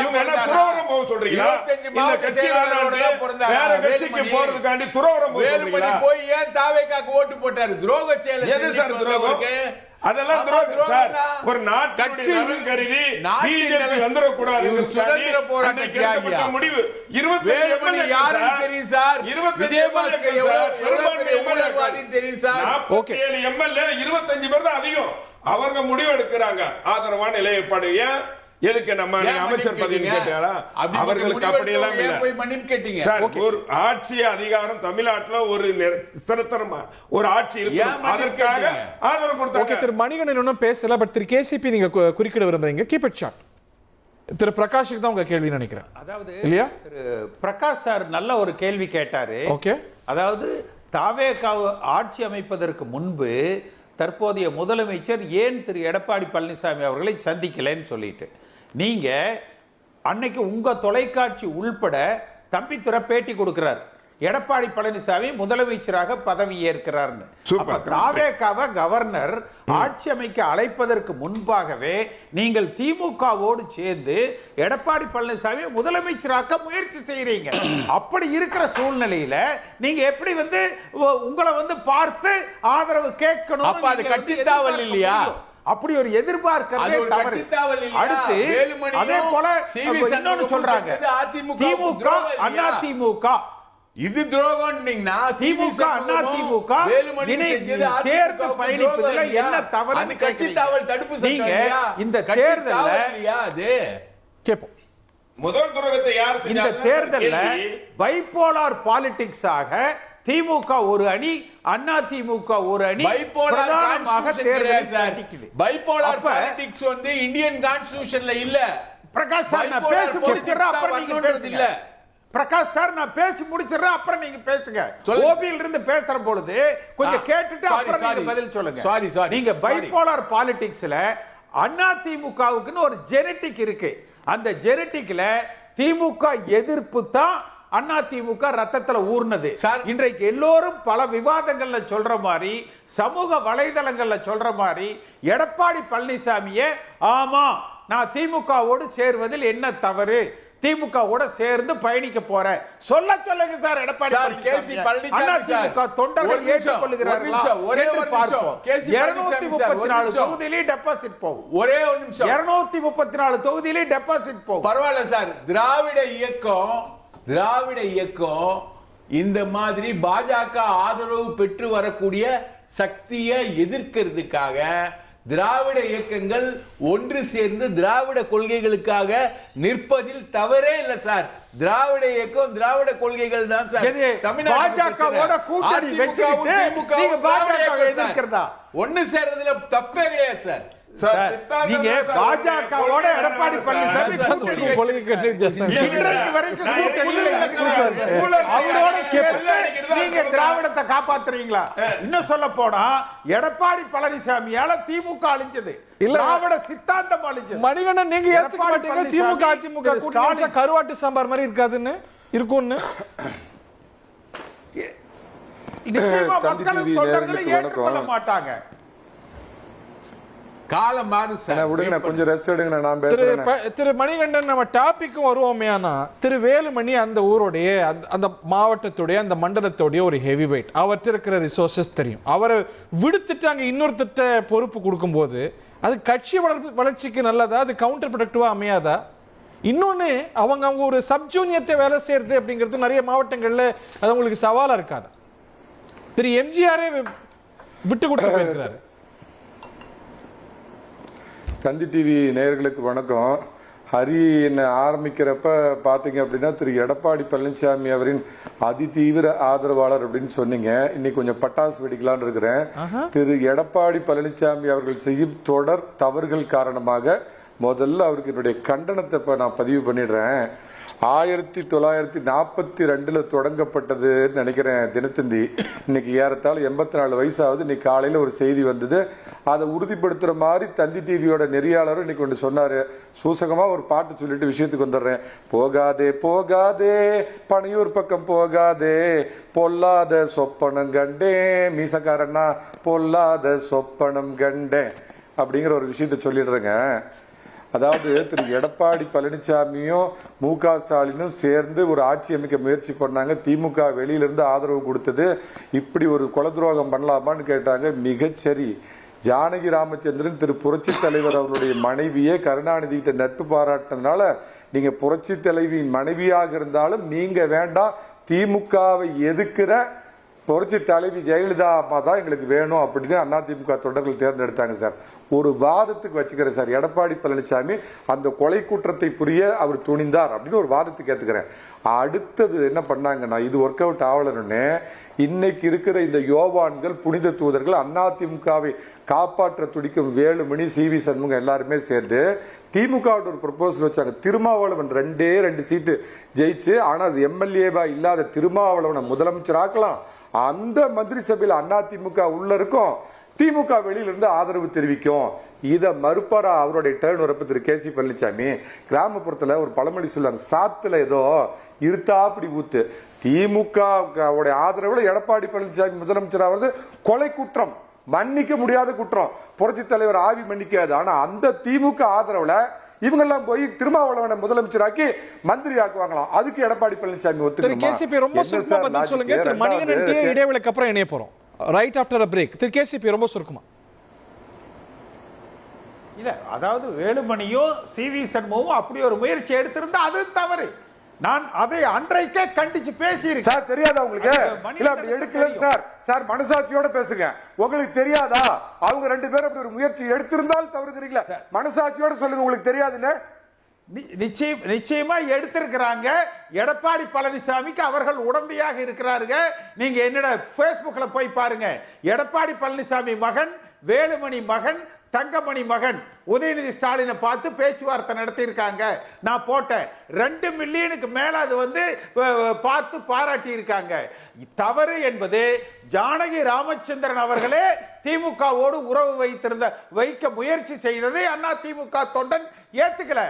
இவங்க என்ன துரோகம் போக சொல்றீங்களா? இந்த கட்சி வேற கட்சிக்கு போறதுக்காண்டி துரோகம் போய் ஏன் தாவேக்காக்கு ஓட்டு போட்டாரு? துரோக செயல் எது சார்? துரோகம் அதெல்லாம் துரோகம் சார். ஒரு நாட்டுடைய நலன் கருதி பிஜேபி வந்துடக்கூடாது. சுதந்திர போராட்ட முடிவு 25 யாருக்கு தெரியும் சார்? விஜயபாஸ்கர் எவ்வளவு பெரிய ஊழல்வாதி தெரியும் சார்? 47 எம்எல்ஏ 25 பேர் தான் அதிகம். அவங்க முடிவு எடுக்கிறாங்க ஆதரவான நிலைப்பாடு. ஏன் எதுக்கு நம்ம அமைச்சர் பதவி கேட்டாரா? அவர்களுக்கு அப்படி எல்லாம் இல்ல சார். ஒரு ஆட்சி அதிகாரம் தமிழ்நாட்டுல ஒரு சிறத்தனமா ஒரு ஆட்சி இருக்கு, அதற்காக ஆதரவு கொடுத்தாங்க. திரு மணிகண்டன் இன்னும் பேசல, பட் திரு கேசிபி நீங்க குறுக்கிட விரும்புறீங்க, கீப் இட் ஷார்ட். திரு பிரகாஷுக்கு தான் உங்க கேள்வி நினைக்கிறேன். அதாவது இல்லையா திரு பிரகாஷ் சார் நல்ல ஒரு கேள்வி கேட்டாரு. ஓகே, அதாவது தாவேகா ஆட்சி அமைப்பதற்கு முன்பு தற்போதைய முதலமைச்சர் ஏன் திரு எடப்பாடி பழனிசாமி அவர்களை சந்திக்கலன்னு சொல்லிட்டு, நீங்க அன்னைக்கு உங்க தொலைக்காட்சி உள்பட தம்பித்துறை பேட்டி கொடுக்கிறார், எடப்பாடி பழனிசாமி முதலமைச்சராக பதவி ஏற்கிறார்னு. தாவேகாவை கவர்னர் ஆட்சி அமைக்க அழைப்பதற்கு முன்பாகவே நீங்கள் திமுகவோடு சேர்ந்து எடப்பாடி பழனிசாமி முதலமைச்சராக்க முயற்சி செய்யறீங்க. அப்படி இருக்கிற சூழ்நிலையில நீங்க எப்படி உங்களை பார்த்து ஆதரவு கேட்கணும்? அப்ப அது கட்சி தாவல் இல்லையா? அப்படி ஒரு எதிர்பார்க்கிறதே தவறு. அடுத்து அதே போல இன்னொன்னு சொல்றாங்க, திமுக அண்ணா திமுக இது துரோகம். திமுக அண்ணா திமுக சேர்த்து பயணிப்பதுல என்ன தவறு? அது கட்சி தாவல் தடுப்பு சட்டம். இந்த தேர்தல்ல கேப்போம், முதல் துரோகத்தை யார் செஞ்சாங்க? இந்த தேர்தல்ல பைபோலார் பாலிடிக்ஸாக திமுக ஒரு அணி, அண்ணா திமுக ஒரு அணி பிரதானமாக தேர்தல். பைபோலார் பாலிடிக்ஸ் இந்தியன் கான்ஸ்டிடியூஷன்ல இல்ல. பிரகாஷ் சார் நான் பேசி முடிச்சிடுறேன், அப்புறம் நீங்க பேசுங்க. பிரகாஷ் சார் நான் பேசி முடிச்சிடுறேன், அப்புறம் நீங்க பேசுங்க. ஓபியில் இருந்து பேசுற பொழுது கொஞ்சம் கேட்டுட்டு அப்புறம் நீங்க பதில் சொல்லுங்க. நீங்க பைபோலார் பாலிடிக்ஸ்ல அண்ணா திமுகவுக்குன்னு ஒரு ஜெனடிக் இருக்கு. அந்த ஜெனடிக்ல திமுக எதிர்ப்பு தான் அண்ணா திமுக ரத்தத்துல ஊர்னது. இன்றைக்கு எல்லோரும் பல விவாதங்கள்ல சொல்ற மாதிரி, சமூக வலைதளங்கள்ல சொல்ற மாதிரி, எடப்பாடி பழனிசாமியே ஆமா நான் திமுகவோடு சேர்வதில் என்ன தவறு, திமுகவோட சேர்ந்து பயணிக்க போறேன் சொல்லுங்க சார். எடப்பாடி பழனிசாமி தொண்டர்கள் ஏற்றுக்கொள்கிறார்களா? 234 தொகுதியிலே டெபாசிட் போகும். ஒரே ஒரு நிமிஷம். 234 தொகுதியிலே டெபாசிட் போகும். பரவாயில்ல சார். திராவிட இயக்கம் இந்த மாதிரி பாஜக ஆதரவு பெற்று வரக்கூடிய சக்தியை எதிர்க்கிறதுக்காக திராவிட இயக்கங்கள் ஒன்று சேர்ந்து திராவிட கொள்கைகளுக்காக நிற்பதில் தவறே இல்லை சார். திராவிட இயக்கம் திராவிட கொள்கைகள் தான் சார். ஒன்னு சேர்றதுல தப்பே கிடையாது சார். நீங்க பாஜகவோட எடப்பாடி பழனிசாமி நீங்க திராவிடத்தை காப்பாத்துறீங்களா? இன்னும் சொல்ல போனா எடப்பாடி பழனிசாமியால திமுக அழிஞ்சது, திராவிட சித்தாந்தம் அழிஞ்சது. மணிகண்டன் நீங்க ஏத்துக்க மாட்டீங்க திமுக அதிமுக கூட்டணி கருவாட்டு சாம்பார் மாதிரி இருக்காதுன்னு இருக்கும்னு? நிச்சயமா மக்களும் தொண்டர்களும் ஏற்றுக்கொள்ள மாட்டாங்க. காலம் மாறும் சார். விடுங்க, கொஞ்சம் ரெஸ்ட் எடுங்க, நான் பேசுறேன். திரு மணிகண்டன், நம்ம டாபிக்கும் வருவோமே. ஆனா திரு வேலுமணி அந்த ஊருடைய அந்த மாவட்டத்துடைய அந்த மண்டலத்துடைய ஒரு ஹெவி வெயிட், அவர்கிட்ட இருக்கிற ரிசோர்சஸ் தெரியும். அவரை விடுத்துட்டு அங்க இன்னொருத்திட்ட பொறுப்பு கொடுக்கும்போது அது கட்சி வளர்ச்சிக்கு நல்லதா? அது கவுண்டர் ப்ரொடக்டிவா அமையாதா? இன்னொன்னு அவங்க ஒரு சப் ஜூனியர்கிட்ட வேலை செய்யறது அப்படிங்கிறது நிறைய மாவட்டங்கள்ல அது உங்களுக்கு சவாலா இருக்காது? திரு எம்ஜிஆரே விட்டு கொடுத்து போயிருக்கிறாரு. தந்தி டிவி நேயர்களுக்கு வணக்கம். ஹரி என்ன ஆரம்பிக்கிறப்ப பார்த்தீங்க அப்படின்னா திரு எடப்பாடி பழனிசாமி அவரின் அதிதீவிர ஆதரவாளர் அப்படின்னு சொன்னீங்க. இன்னைக்கு கொஞ்சம் பட்டாசு வெடிக்கலான்னு இருக்கிறேன். திரு எடப்பாடி பழனிசாமி அவர்கள் செய்யும் தொடர் தவறுகள் காரணமாக முதல்ல அவருக்கு என்னுடைய கண்டனத்தை இப்ப நான் பதிவு பண்ணிடுறேன். 1942 தொடங்கப்பட்டது நினைக்கிறேன் தினத்தந்தி. இன்னைக்கு ஏறத்தாழ 84 வயசாவது. இன்னைக்கு காலையில ஒரு செய்தி வந்தது, அதை உறுதிப்படுத்துற மாதிரி தந்தி டிவியோட நெறியாளரும் இன்னைக்கு ஒன்று சொன்னாரு. சூசகமா ஒரு பாட்டு சொல்லிட்டு விஷயத்துக்கு வந்துடுறேன். போகாதே போகாதே பனையூர் பக்கம் போகாதே, பொல்லாத சொப்பனம் கண்டேன், மீசக்காரன்னா பொல்லாத சொப்பனம் கண்டேன் அப்படிங்கிற ஒரு விஷயத்த சொல்லிடுறேங்க. அதாவது திரு எடப்பாடி பழனிசாமியும் மு.க. ஸ்டாலினும் சேர்ந்து ஒரு ஆட்சி அமைக்க முயற்சி பண்ணாங்க. திமுக வெளியிலிருந்து ஆதரவு கொடுத்தது. இப்படி ஒரு கொலை துரோகம் பண்ணலாமான்னு கேட்டாங்க. மிகச்சரி. ஜானகி ராமச்சந்திரன் திரு புரட்சி தலைவர் அவருடைய மனைவியே கருணாநிதி கிட்ட நட்பு பாராட்டினதுனால நீங்க புரட்சி தலைவியின் மனைவியாக இருந்தாலும் நீங்க வேண்டாம், திமுகவை எதிர்க்கிற புரட்சி தலைவி ஜெயலலிதா அம்மா தான் எங்களுக்கு வேணும் அப்படின்னு அதிமுக தொண்டர்கள் தேர்ந்தெடுத்தாங்க சார். ஒரு வாதத்துக்கு வச்சுக்கிறேன் சார், எடப்பாடி பழனிசாமி அந்த கொலை குற்றத்தை புரிய அவர் துணிந்தார் அப்படின்னு ஒரு வாதத்துக்கு ஏத்துக்கிறேன். அடுத்தது என்ன பண்ணாங்கன்னா, இது ஒர்க் அவுட் ஆகலன்னு இன்னைக்கு இருக்கிற இந்த யோவான்கள் புனித தூதர்கள் அதிமுகவை காப்பாற்ற துடிக்கும் வேலுமணி, சி.வி. சண்முகம் எல்லாருமே சேர்ந்து திமுக ஒரு ப்ரொபோசல் வச்சாங்க. திருமாவளவன் 2 சீட்டு ஜெயிச்சு, ஆனா அது எம்எல்ஏவா இல்லாத திருமாவளவனை முதலமைச்சர் ஆக்கலாம். அந்த மந்திரி சபையில் அதிமுக உள்ள இருக்கும், திமுக வெளியில இருந்து ஆதரவு தெரிவிக்கும். இத மறுப்பாரா அவருடைய டேர்ன் வரப்பு திரு கே.சி. பழனிசாமி. கிராமப்புறத்துல ஒரு பழமொழி சொல்றாங்க, சாத்துல ஏதோ இருத்தாப்படி ஊத்து. திமுக ஆதரவுல எடப்பாடி பழனிசாமி முதலமைச்சர் ஆவது கொலை குற்றம், மன்னிக்க முடியாத குற்றம். புரட்சி தலைவர் ஆவி மன்னிக்காது. ஆனா அந்த திமுக ஆதரவுல இவங்க எல்லாம் போய் திருமாவளவனை முதலமைச்சராக்கி மந்திரி ஆக்குவாங்களாம். அதுக்கு எடப்பாடி பழனிசாமி ஒத்துக்கணுமா? ரொம்ப சுருக்கமா பதில் சொல்லுங்க. திரு மணிகண்டன் இடைவேளைக்கு அப்புறம் இணைய போறோம். Right after a break. Thiru KCP ரொம்ப சுருக்கமா. இல்ல, அதாவது வேலுமணியும் சி.வி. சண்முகமும் அப்படி ஒரு முயற்சி எடுத்திருந்தா அது தவறு. நான் அதை அன்றைக்கே கண்டிச்சு பேசியிருக்கேன் சார். தெரியாதா உங்களுக்கு? இல்ல அப்படி எடுக்கல சார். சார் மனசாட்சியோட பேசுங்க. உங்களுக்கு தெரியாதா அவங்க 2 பேரும் அப்படி ஒரு முயற்சி எடுத்திருந்தால் தவறுகிறீங்களா? மனசாட்சியோட சொல்லுங்க, உங்களுக்கு தெரியாதுன்னு. நிச்சயமா எடுத்திருக்கிறாங்க. எடப்பாடி பழனிசாமிக்கு அவர்கள் உடந்தையாக இருக்கிறார்கள். நீங்க என்னோட Facebookல போய் பாருங்க. எடப்பாடி பழனிசாமி மகன், வேலுமணி மகன், தங்கமணி மகன் உதயநிதி ஸ்டாலினை பார்த்து பேச்சுவார்த்தை நடத்தி இருக்காங்க. நான் போட்டேன். 2 மில்லியனுக்கு மேல அது பார்த்து பாராட்டி இருக்காங்க. தவறு என்பது ஜானகி ராமச்சந்திரன் அவர்களே திமுகவோடு உறவு வைக்க முயற்சி செய்ததை அதிமுக தொண்டன் ஏத்துக்கல.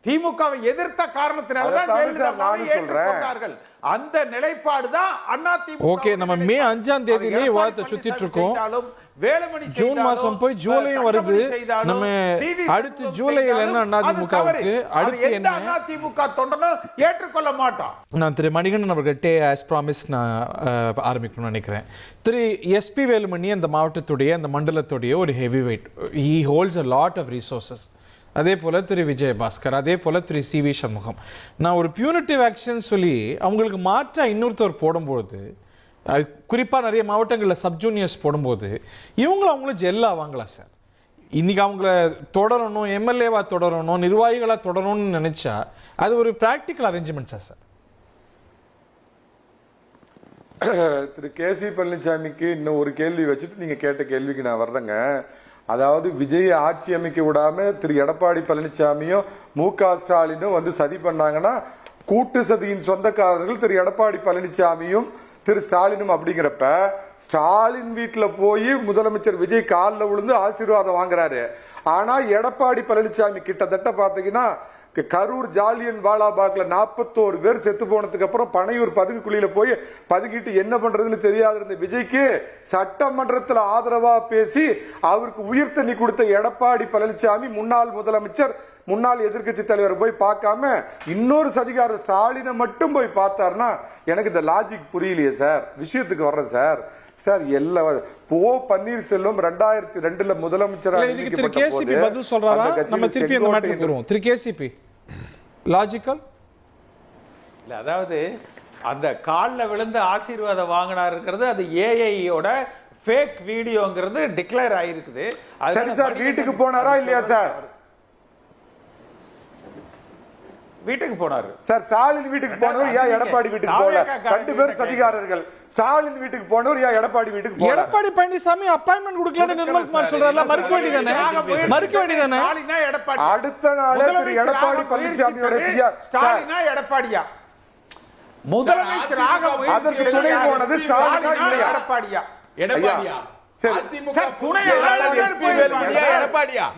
திமுகவை எதிர்த்த காரணத்தினால்தான் ஜெயலலிதாவை ஏற்றுக்கொண்டார்கள். அந்த நிலைப்பாடு தான் அதிமுக. ஓகே, நம்ம மே 5ஆம் தேதியிலே வார்த்தை சுத்திட்டு இருக்கோம். ஜூன் மாசம் போய் ஜூலையும் வருது. நம்ம அடுத்து ஜூலைல என்ன அதிமுகவுக்கு அடுத்து என்ன அதிமுக தொண்டனும் ஏற்றுக்கொள்ள மாட்டான். நான் திரு மணிகண்டன் அவர்கள்ட்ட ஆஸ் ப்ராமிஸ் நான் ஆரம்பிக்கணும்னு நினைக்கிறேன். திரு எஸ்பி வேலுமணி அந்த மாவட்டத்துடைய அந்த மண்டலத்துடைய ஒரு heavy weight. He holds a lot of resources. அதே போல் திரு விஜயபாஸ்கர், அதே போல் திரு சி.வி. சண்முகம். நான் ஒரு பியூனிட்டிவ் ஆக்ஷன் சொல்லி அவங்களுக்கு மாற்ற இன்னொருத்தர் போடும்போது, குறிப்பாக நிறைய மாவட்டங்களில் சப்ஜூனியர்ஸ் போடும்போது அவங்களும் ஜெல் ஆவாங்களா சார்? இன்னைக்கு அவங்கள தொடரணும், எம்எல்ஏவா தொடரணும், நிர்வாகிகளாக தொடரணும்னு நினைச்சா அது ஒரு ப்ராக்டிக்கல் அரேஞ்ச்மெண்ட்ஸா சார்? திரு கே.சி. பழனிசாமிக்கு இன்னும் ஒரு கேள்வி வச்சுட்டு நீங்க கேட்ட கேள்விக்கு நான் வர்றேங்க. அதாவது விஜய் ஆட்சி அமைக்க விடாம திரு எடப்பாடி பழனிசாமியும் மு.க. ஸ்டாலினும் சதி பண்ணாங்கன்னா, கூட்டு சதியின் சொந்தக்காரர்கள் திரு எடப்பாடி பழனிசாமியும் திரு ஸ்டாலினும். அப்படிங்கிறப்ப ஸ்டாலின் வீட்டுல போய் முதலமைச்சர் விஜய் காலில் விழுந்து ஆசீர்வாதம் வாங்குறாரு. ஆனா எடப்பாடி பழனிசாமி கிட்டத்தட்ட பாத்தீங்கன்னா கரூர் ஜாலியன் வாலாபாக்ல 41 பேர் செத்து போனதுக்கு அப்புறம் பனையூர் பதுகு குழியில போய் பதுக்கிட்டு என்ன பண்றதுன்னு தெரியாத இருந்த விஜய்க்கு சட்டமன்றத்தில் ஆதரவா பேசி அவருக்கு உயிர் தண்ணி கொடுத்த எடப்பாடி பழனிசாமி முன்னாள் முதலமைச்சர், முன்னாள் எதிர்கட்சி தலைவர் போய் பார்க்காம இன்னொரு சதிகாரர் ஸ்டாலினை மட்டும் போய் பார்த்தாருன்னா எனக்கு இந்த லாஜிக் புரியலையே சார். விஷயத்துக்கு வர்றேன் சார். சார் பன்னீர்செல்வம் 2002 முதலமைச்சராக பதில் சொல்றாரா? நம்ம திருப்பி அந்த மேட்டருக்கு வருவோம். திரு கேசிபி லாஜிக்கல் இல்ல, அதாவது அந்த காலில் விழுந்து ஆசீர்வாதம் வாங்கினாருங்கிறது அது ஏஐயோட ஃபேக் வீடியோங்கிறது டிக்ளேர் ஆயிருக்குது. சரி சார், வீட்டுக்கு போனாரா இல்லையா சார்? வீட்டுக்கு போனாரு சார். ஸ்டாலின் வீட்டுக்கு போனவர் ஏன் எடப்பாடி வீட்டுக்கு போகல? 2 பேர் சதிகாரர்கள். ஸ்டாலின் வீட்டுக்கு போனவர் ஏன் எடப்பாடி வீட்டுக்கு போகல? எடப்பாடி பழனிசாமி அப்பாயின்மென்ட் கொடுக்கலன்னு நிர்மல்குமார் சொல்றாருல, மறுக்க வேண்டியதானே? அடுத்த நாளே திரு எடப்பாடி பழனிசாமியோட ஸ்டாலினா எடப்பாடியா முதலமைச்சராக அதற்கு துணை போனது ஸ்டாலினா இல்லையா எடப்பாடியா?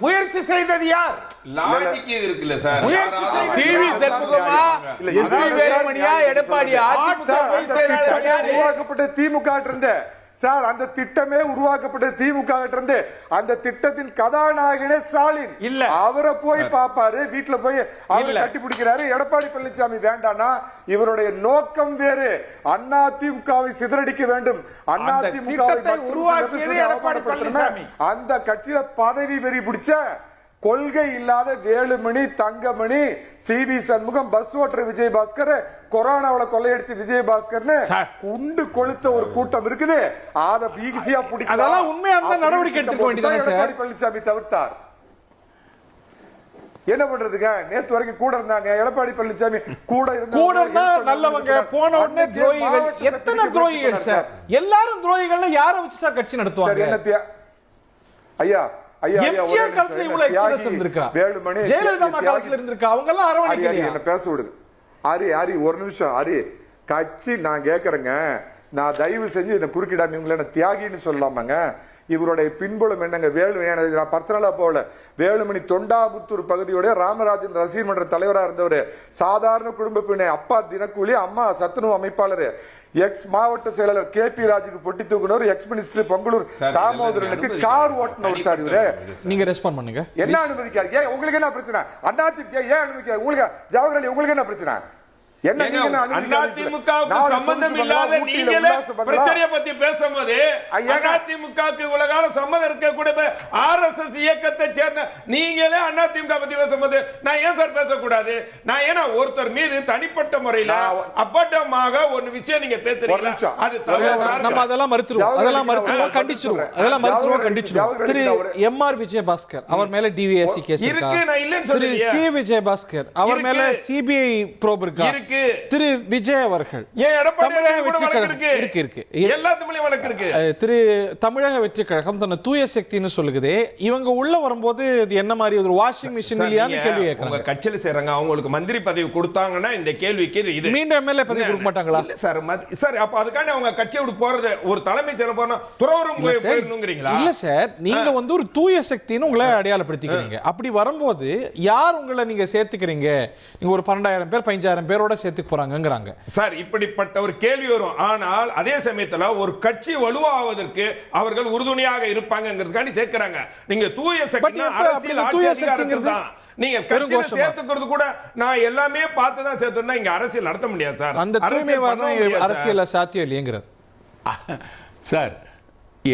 முயற்சி செய்தது யார்? லாஜிக் இருக்குல்ல சார். சி.வி. சண்முகமா, எஸ்பி வேலுமணியா, எடப்பாடியா? அதிமுக பொதுச் செயலாளர் யாரு? உருவாக்கப்பட்ட திமுக இருந்த சார் அந்த திட்டமே உருவாக்கப்பட்டது திமுக கிட்ட இருந்து. அந்த திட்டத்தின் கதாநாயகனே ஸ்டாலின் இல்ல. அவரை போய் பாப்பாரு, வீட்டுல போய் அவரை கட்டி பிடிக்கிறாரு. எடப்பாடி பழனிசாமி வேண்டானா இவருடைய நோக்கம் வேறு. அதிமுகவை சிதறடிக்க வேண்டும், அதிமுகவை உருவாக்கியது எடப்பாடி பழனிசாமி. அந்த கட்சியில பதவி வெறி பிடிச்ச கொள்கை இல்லாத வேலுமணி, தங்கமணி, சிவி சண்முகம், பஸ் ஓட்டுற விஜயபாஸ்கர், கொரோனாவில் கொள்ளையடிச்சு விஜயபாஸ்கர்னு குண்டு கொளுத்த ஒரு கூட்டம் இருக்குது. அத ஈஸியா பிடிக்கும். அதெல்லாம் உண்மையா இருந்தா நடவடிக்கை எடுத்துக்க வேண்டியதானே சார்? எடப்பாடி பழனிசாமி தவிர்த்தார். என்ன பண்றதுங்க? நேத்து வரைக்கும் கூட இருந்தாங்க. எடப்பாடி பழனிசாமி கூட இருந்தா நல்லவங்க, போன உடனே துரோகிகள். எத்தனை துரோகிகள் சார்? எல்லாரும் துரோகிகள்னா யாரை வச்சு சார் கட்சி நடத்துவாங்க? என்னத்தியா ஐயா எம்ஜிஆர் காலத்துல இவ்வளவு எக்ஸலன்ஸ் இருந்திருக்கா? ஜெயலலிதா காலத்துல இருந்திருக்கா? அவங்க எல்லாம் அரவணைக்கலையா? என்ன பேச விடுங்க. ஆரி ஒரு நிமிஷம். ஆரி கட்சி நான் கேக்குறேங்க. நான் தயவு செஞ்சு என்ன குறுக்கிடாம இவங்களை என்ன தியாகின்னு சொல்லலாமாங்க? இவருடைய பின்புலம் என்னங்க? நான் பர்சனலா போகல. வேலுமணி தொண்டாமுத்தூர் பகுதியோட ராமராஜன் ரசிகர் மன்ற தலைவராக இருந்தவர். சாதாரண குடும்ப பெண்ணை, அப்பா தினக்கூலி, அம்மா சத்துணவு அமைப்பாளர், எக்ஸ் மாவட்ட செயலாளர் KP ராஜுக்கு பொட்டி தூக்குனவர், எக்ஸ் மினிஸ்டர் பொங்கலூர் தாமோதரனுக்கு கார் ஓட்டுனவர் சார் இவரு. நீங்க ரெஸ்பாண்ட் பண்ணுங்க. என்ன அனுமதிக்காரு? ஏன் உங்களுக்கு என்ன பிரச்சனை? அதிமுக ஏன் அனுமதிக்காரு? உங்களுக்கு ஜவஹர்லால் உங்களுக்கு என்ன பிரச்சனை? அதிமுகவுக்கு சம்பந்தம் இல்லாத நீங்களே பிரச்சனையை பத்தி பேசும்போது அதிமுகவுக்கு உலகால சம்மதம் இருக்க கூட RSS இயக்கத்தை சேர்ந்த நீங்களே அதிமுக பத்தி பேசும்போது நான் ஏன் சார் பேசக்கூடாது? நான் ஏன்னா ஒருத்தர் மீது தனிப்பட்ட முறையில் அப்பட்டமாக ஒரு விஷயம் நீங்க பேசுறீங்களா? அது நம்ம அதெல்லாம் மறுத்துருவோம், அதெல்லாம் மறுத்துருவோம், கண்டிச்சிருவோம், அதெல்லாம் மறுத்துருவோம், கண்டிச்சிருவோம். திரு MR விஜயபாஸ்கர் அவர் மேல DVSC கேஸ் இருக்கு. நான் இல்லன்னு திரு C விஜயபாஸ்கர் அவர் மேல CBI ப்ரோப் இருக்கு. திரு விஜய் அவர்கள் திரு தமிழக வெற்றி கழகம் தன்னை தூய சக்தின்னு சொல்லுதே. இவங்க உள்ள வரும்போது என்ன மாதிரி ஒரு வாஷிங் மிஷின் இல்லையான்னு கேள்வி கேட்கறாங்க. கட்சியில சேரங்க, அவங்களுக்கு மந்திரி பதவி கொடுத்தாங்கன்னா இந்த கேள்விக்கு இது மீண்டும் MLA பதவி கொடுக்க மாட்டாங்களா சார்? சார் அப்ப அதுக்காண்டி அவங்க கட்சியை விட்டு போறது ஒரு தலைமை செயல போனா துறவரும் போயிருந்தீங்களா? இல்ல சார், நீங்க வந்து ஒரு தூய சக்தின்னு உங்களை அடையாளப்படுத்திக்கிறீங்க. அப்படி வரும்போது யார் உங்களை நீங்க சேர்த்துக்கிறீங்க? நீங்க ஒரு 12,000 பேர் 15,000 பேரோட சேர்த்துக்கு போறாங்கங்கறாங்க சார். இப்படிப்பட்ட ஒரு கேள்வி வரும். ஆனால் அதே சமயத்துல ஒரு கட்சி வலுவாவதற்கு அவர்கள் உறுதுணையாக இருப்பாங்கங்கிறதுக்காண்டி சேர்க்கறாங்க. நீங்க தூய சக்தினா அரசியல் ஆட்சி அதிகாரங்கிறது தான். நீங்க கட்சியை சேர்த்துக்கிறது கூட நான் எல்லாமே பார்த்து தான் சேர்த்தோம்னா இங்க அரசியல் நடத்த முடியாது சார். அந்த தூய்மைவாதம் அரசியல் சாத்தியம் இல்லையேங்கிறது சார்.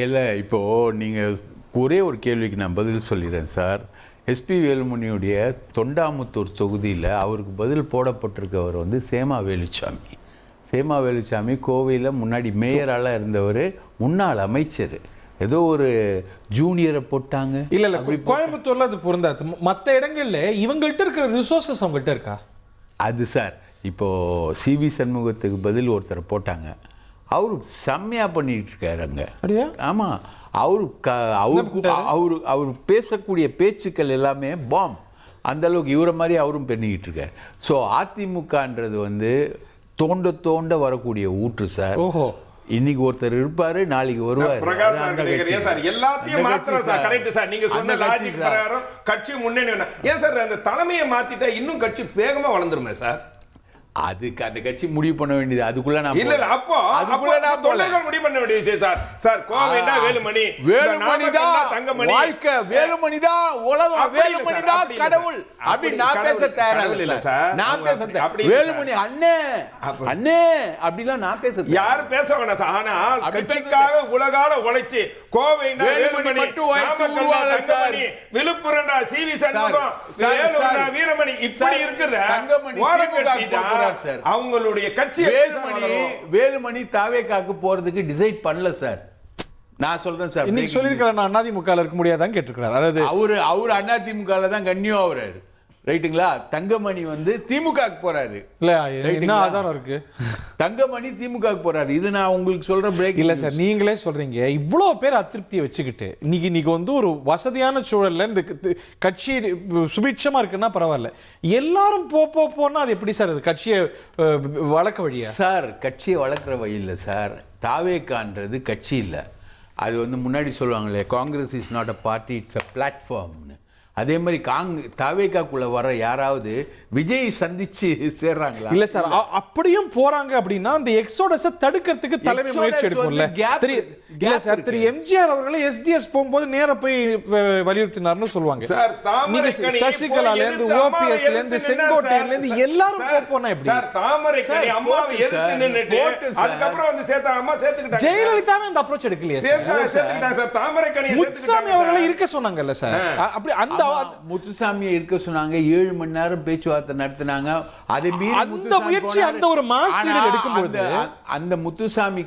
இல்ல இப்போ நீங்க ஒரே ஒரு கேள்விக்கு நான் பதில் சொல்லிடுறேன் சார். SP வேலுமணியுடைய தொண்டாமுத்தூர் தொகுதியில் அவருக்கு பதில் போடப்பட்டிருக்கவர் வந்து சேமா வேலுச்சாமி. சேமா வேலுச்சாமி கோவையில் முன்னாடி மேயரால இருந்தவர், முன்னாள் அமைச்சர். ஏதோ ஒரு ஜூனியரை போட்டாங்க. இல்ல கோயம்புத்தூர்ல அது பொருந்தாது. மற்ற இடங்கள்ல இவங்கள்ட்ட இருக்கிற ரிசோர்சஸ் அவங்கள்ட்ட இருக்கா? அது சார் இப்போ CV சண்முகத்துக்கு பதில் ஒருத்தர் போட்டாங்க. அவரு செம்மையா பண்ணிட்டு இருக்காரு அங்க. ஆமா, அவர் பேசக்கூடிய பேச்சுக்கள் எல்லாமே பாம். அந்த அளவுக்கு இவரை மாதிரி அவரும் பண்ணிக்கிட்டு இருக்கார். ஸோ அதிமுகன்றது வந்து தோண்ட தோண்ட வரக்கூடிய ஊற்று சார். ஓஹோ, இன்னைக்கு ஒருத்தர் இருப்பாரு, நாளைக்கு வருவார். எல்லாத்தையும் மாத்திரம் சார். கரெக்ட் சார், நீங்க சொன்ன லாஜிக் பிரகாரம் கட்சி முன்னணி ஏன் சார் அந்த தலைமையை மாத்திட்டா இன்னும் கட்சி வேகமா வளர்ந்துருமே சார்? அதுக்கு அந்த கட்சி முடிவு பண்ண வேண்டியது. அதுக்குள்ள நான் இல்ல அப்போ அதுக்குள்ள நான் தொழில்கள் முடிவு பண்ண வேண்டிய விஷயம் சார். சார் கோவைனா வேலுமணி, வேலுமணிதான் தங்கமணி, வாழ்க்கை வேலுமணிதான் உலகம், வேலுமணிதான் கடவுள் அப்படி நான் பேச தயாரா இல்ல சார். நான் பேச வேலுமணி அண்ணே அண்ணே அப்படிலாம் நான் பேச யார் பேச வேணாம் சார். ஆனால் கட்சிக்காக உலகால உழைச்சி கோவைனா வேலுமணி மட்டும் உருவால சார். விழுப்புரம்டா CV சண்முகம், வேலூர்னா வீரமணி, இப்படி இருக்கிற தங்கமணி அவங்களுடைய கட்சி வேலுமணி தாவேகாக்கு போறதுக்கு டிசைட் பண்ணல சார். நான் சொல்றேன் சார். இன்னைக்கு சொல்லிருக்காரு அதிமுகல இருக்க முடியாதான்னு கேட்டிருக்காரு. அதாவது அவரு அதிமுகல தான் கன்னியூ ஆகுறாரு. ரைட்டுங்களா? தங்கமணி வந்து திமுகக்கு போறாரு. இல்ல என்ன ஆதாரம் இருக்கு? தங்கமணி திமுகக்கு போறாரு. இது நான் உங்களுக்கு சொல்ற பிரேக் இல்ல சார். நீங்களே சொல்றீங்க இவ்வளவு பேர் அதிருப்தியை வச்சுக்கிட்டு இன்னைக்கு வந்து ஒரு வசதியான சூழல்ல இந்த கட்சி சுபிட்சமா இருக்குன்னா பரவாயில்ல, எல்லாரும் போனா அது எப்படி சார்? அது கட்சியை வளர்க்க வழியா சார்? கட்சியை வளர்க்குற வழி இல்லை சார். தாவேகான்றது கட்சி இல்லை. அது வந்து முன்னாடி சொல்லுவாங்களே, Congress is not a party, it's a பிளாட்ஃபார்ம்னு. அதே மாதிரி தாவேக்காக்குள்ள வர யாராவது விஜய் சந்திச்சு சேர்றாங்களா? இல்ல சார், அப்படியும் போறாங்க அப்படின்னா அந்த எக்ஸோடஸ தடுக்கிறதுக்கு தலைமை முயற்சி எடுக்கும்ல. இல்ல சார், திரு எம்ஜிஆர் அவர்களை எஸ்டிஎஸ் போகும்போது நேர போய் வலியுறுத்தினார்னு சொல்லுவாங்க. சார், தாமரைக்கனி சசிகலால இருந்து ஓபிஎஸ்ல இருந்து செங்கோட்டையில இருந்து எல்லாரும் போனா எப்படி சார்? தாமரைக்கனி அம்மாவை எதிர்த்து நின்னுட்டு அதுக்கப்புறம் வந்து சேர்த்தா அம்மா சேர்த்துக்கிட்டாங்க. ஜெயலலிதாவே அந்த அப்ரோச் எடுக்கலையே சேர்த்துக்கிட்டாங்க சார். தாமரைக்கனி முத்துசாமி அவர்களை இருக்க சொன்னாங்கல்ல சார். அப்படி அந்த முத்துசாமியை இருக்க சொன்னாங்க. 7 மணி நேரம் பேச்சுவார்த்தை நடத்தினாங்க. அதை மீறி அந்த முயற்சி அந்த ஒரு மாஸ்டர் எடுக்கும்போது அந்த முத்துசாமி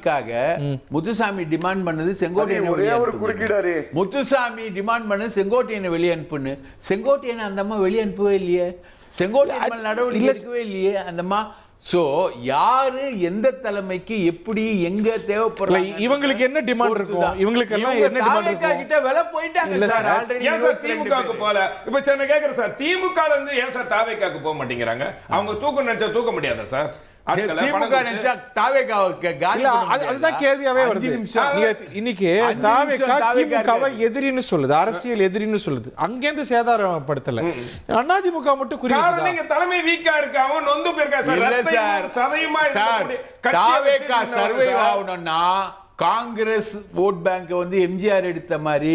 டிமாண்ட் பண்ணது செங்கோட்டையனை ஒரே ஒரு குறுக்கிடாரு. முத்துசாமி டிமாண்ட் பண்ணது செங்கோட்டையனை வெளியே அனுப்புன்னு. செங்கோட்டையனை அந்த அம்மா வெளியே அனுப்பவே இல்லையே. செங்கோட்டையன் நடவடிக்கை எடுக்கவே இல்லையே அந்த அம்மா. சோ யாரு எந்த தலைமைக்கு எப்படி எங்க தேவைப்படுறாங்க, இவங்களுக்கு என்ன டிமாண்ட் இருக்கும், இவங்களுக்கு எல்லாம் என்ன டிமாண்ட் இருக்கும் கிட்ட விலை போயிட்டாங்க சார். ஆல்ரெடி ஏன் சார் திமுகவுக்கு போல? இப்ப நான் கேக்குறேன் சார், திமுக இருந்து ஏன் சார் தாவேக்காக்கு போக மாட்டேங்கிறாங்க? அவங்க தூக்க நினைச்சா தூக்க முடியாதா சார்? திமுக நினைச்சா தாவேக்காவுக்கு காலி பண்ண முடியாது. அதுதான் கேள்வியாவே வருது. இன்னைக்கு தாவேக்கா திமுகவை எதிரின்னு சொல்லுது, அரசியல் எதிரின்னு சொல்லுது. அங்கேருந்து சேதாரப்படுத்தல. அதிமுக மட்டும் குறிப்பிட்டு நீங்க தலைமை வீக்கா இருக்கு, அவன் நொந்து போயிருக்கா சார். இல்ல சார், சதயமா தாவேக்கா சர்வைவ் ஆகணும்னா காங்கிரஸ் ஓட் பேங்க் வந்து எம்ஜிஆர் எடுத்த மாதிரி